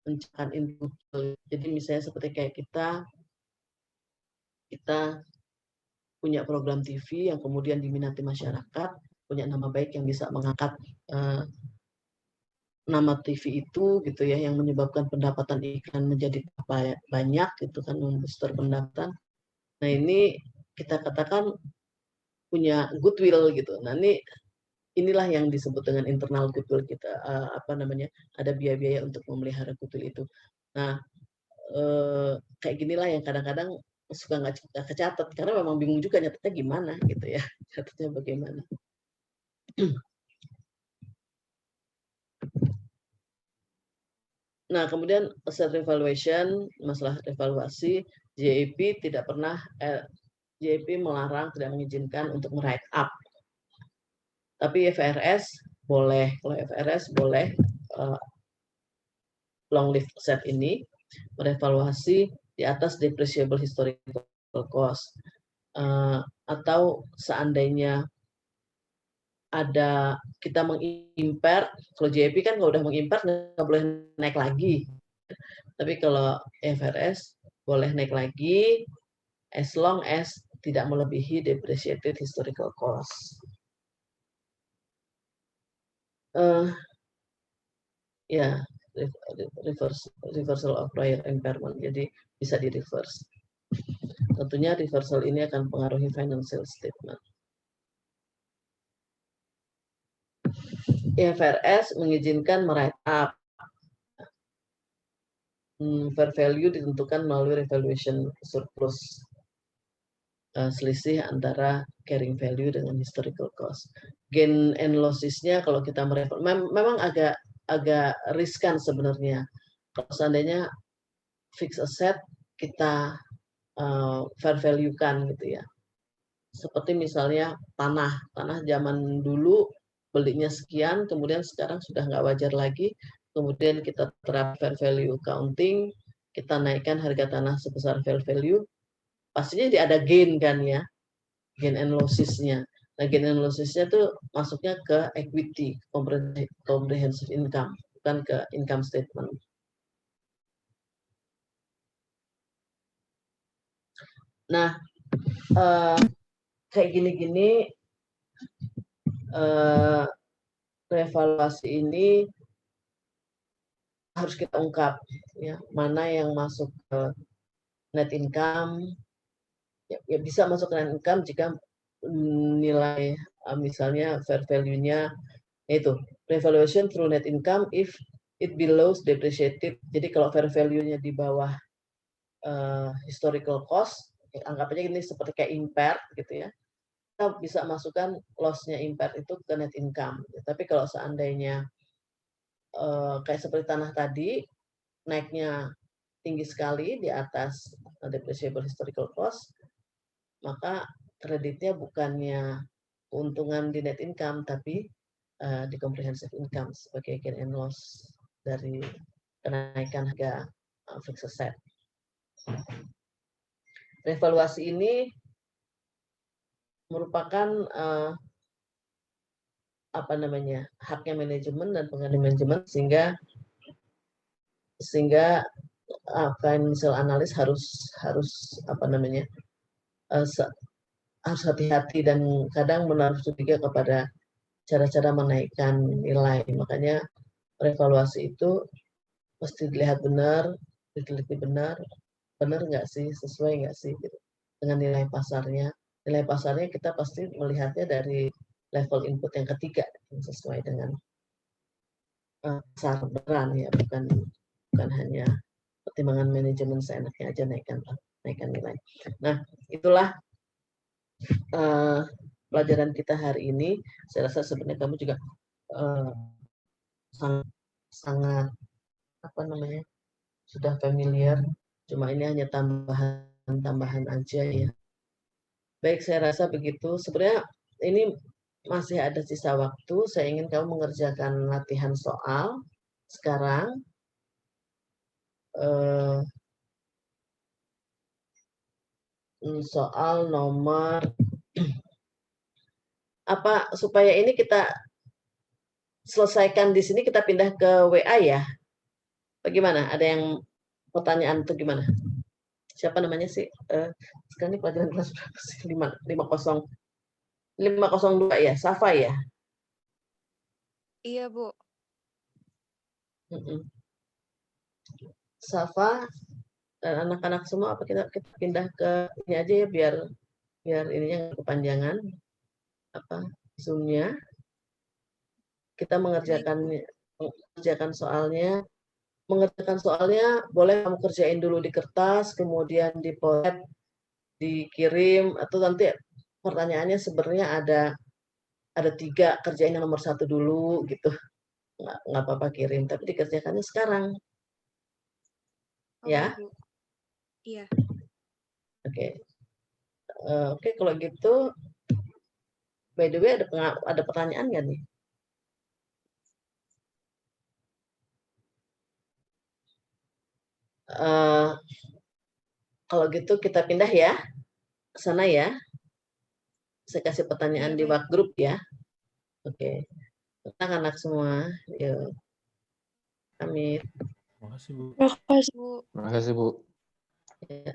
menciptakan input. Jadi misalnya seperti kayak kita punya program TV yang kemudian diminati masyarakat, punya nama baik yang bisa mengangkat nama TV itu gitu ya, yang menyebabkan pendapatan iklan menjadi banyak gitu kan, membooster pendapatan. Nah ini kita katakan punya goodwill gitu. Nah inilah yang disebut dengan internal goodwill kita, ada biaya-biaya untuk memelihara goodwill itu. Nah kayak ginilah yang kadang-kadang suka nggak kecatat karena memang bingung juga nyatetnya gimana gitu ya, catatnya bagaimana. Nah, kemudian asset revaluation, masalah evaluasi, JEP tidak pernah, JEP melarang, tidak mengizinkan untuk write up. Tapi IFRS boleh, kalau IFRS boleh long lived asset ini merevaluasi di atas depreciable historical cost. Atau seandainya ada kita mengimpairt, kalau JEP kan kalau udah mengimpairt nggak boleh naik lagi. Tapi kalau IFRS boleh naik lagi as long as tidak melebihi depreciated historical cost. Ya, reversal of prior impairment. Jadi bisa di reverse. Tentunya reversal ini akan mempengaruhi financial statement. IFRS mengizinkan write up. Fair value ditentukan melalui revaluation surplus. Selisih antara carrying value dengan historical cost. Gain and losses-nya kalau kita memang agak riskan sebenarnya. Kalau seandainya fixed asset kita fair value-kan gitu ya. Seperti misalnya tanah zaman dulu belinya sekian, kemudian sekarang sudah nggak wajar lagi, kemudian kita terapkan fair value accounting, kita naikkan harga tanah sebesar fair value, pastinya ada gain kan ya, gain and losses-nya. Nah, gain and losses-nya tuh masuknya ke equity, comprehensive income, bukan ke income statement. Nah, kayak gini-gini revaluasi ini harus kita ungkap ya, mana yang masuk ke net income, ya bisa masuk ke net income jika nilai misalnya fair value-nya itu revaluation through net income if it below depreciated. Jadi kalau fair value-nya di bawah historical cost, anggap aja ini seperti kayak impaired gitu ya, kita bisa masukkan loss-nya impaired itu ke net income. Tapi kalau seandainya kayak seperti tanah tadi, naiknya tinggi sekali di atas depreciable historical cost, maka kreditnya bukannya keuntungan di net income, tapi di comprehensive income sebagai gain and loss dari kenaikan harga fixed asset. Revaluasi ini merupakan haknya manajemen dan pengganti manajemen, sehingga financial analyst harus harus hati-hati dan kadang menaruh curiga kepada cara-cara menaikkan nilai. Makanya revaluasi itu mesti dilihat benar, diteliti benar nggak sih, sesuai nggak sih gitu, dengan nilai pasarnya. Nilai pasarnya kita pasti melihatnya dari level input yang ketiga, yang sesuai dengan pasar beneran ya, bukan hanya pertimbangan manajemen seenaknya aja naikkan nilai. Nah, itulah pelajaran kita hari ini. Saya rasa sebenarnya kamu juga sangat, sangat apa namanya, sudah familiar. Cuma ini hanya tambahan aja ya. Baik, saya rasa begitu. Sebenarnya ini masih ada sisa waktu. Saya ingin kamu mengerjakan latihan soal sekarang. Soal nomor apa, supaya ini kita selesaikan di sini, kita pindah ke WA ya. Bagaimana? Ada yang pertanyaan atau gimana? Siapa namanya sih? Sekarang ini pelajaran kelas berapa sih? 502 ya, Safa ya? Iya, Bu. Safa dan anak-anak semua, apa kita pindah ke ini aja ya, biar ininya kepanjangan apa Zoom-nya. Kita mengerjakan soalnya. Mengerjakan soalnya boleh kamu kerjain dulu di kertas, kemudian diporet, dikirim, atau nanti pertanyaannya sebenarnya ada 3, kerjain yang nomor 1 dulu gitu. Nggak apa-apa kirim, tapi dikerjakannya sekarang. Oke, Ya. Bu. Iya. Oke. Oke, kalau gitu, by the way, ada pertanyaan nggak nih? Kalau gitu kita pindah ya ke sana ya. Saya kasih pertanyaan Iya, di baik. grup ya. Oke. Anak-anak semua, yuk. Pamit. Makasih, Bu. Makasih, Bu. Makasih, Bu. Ya.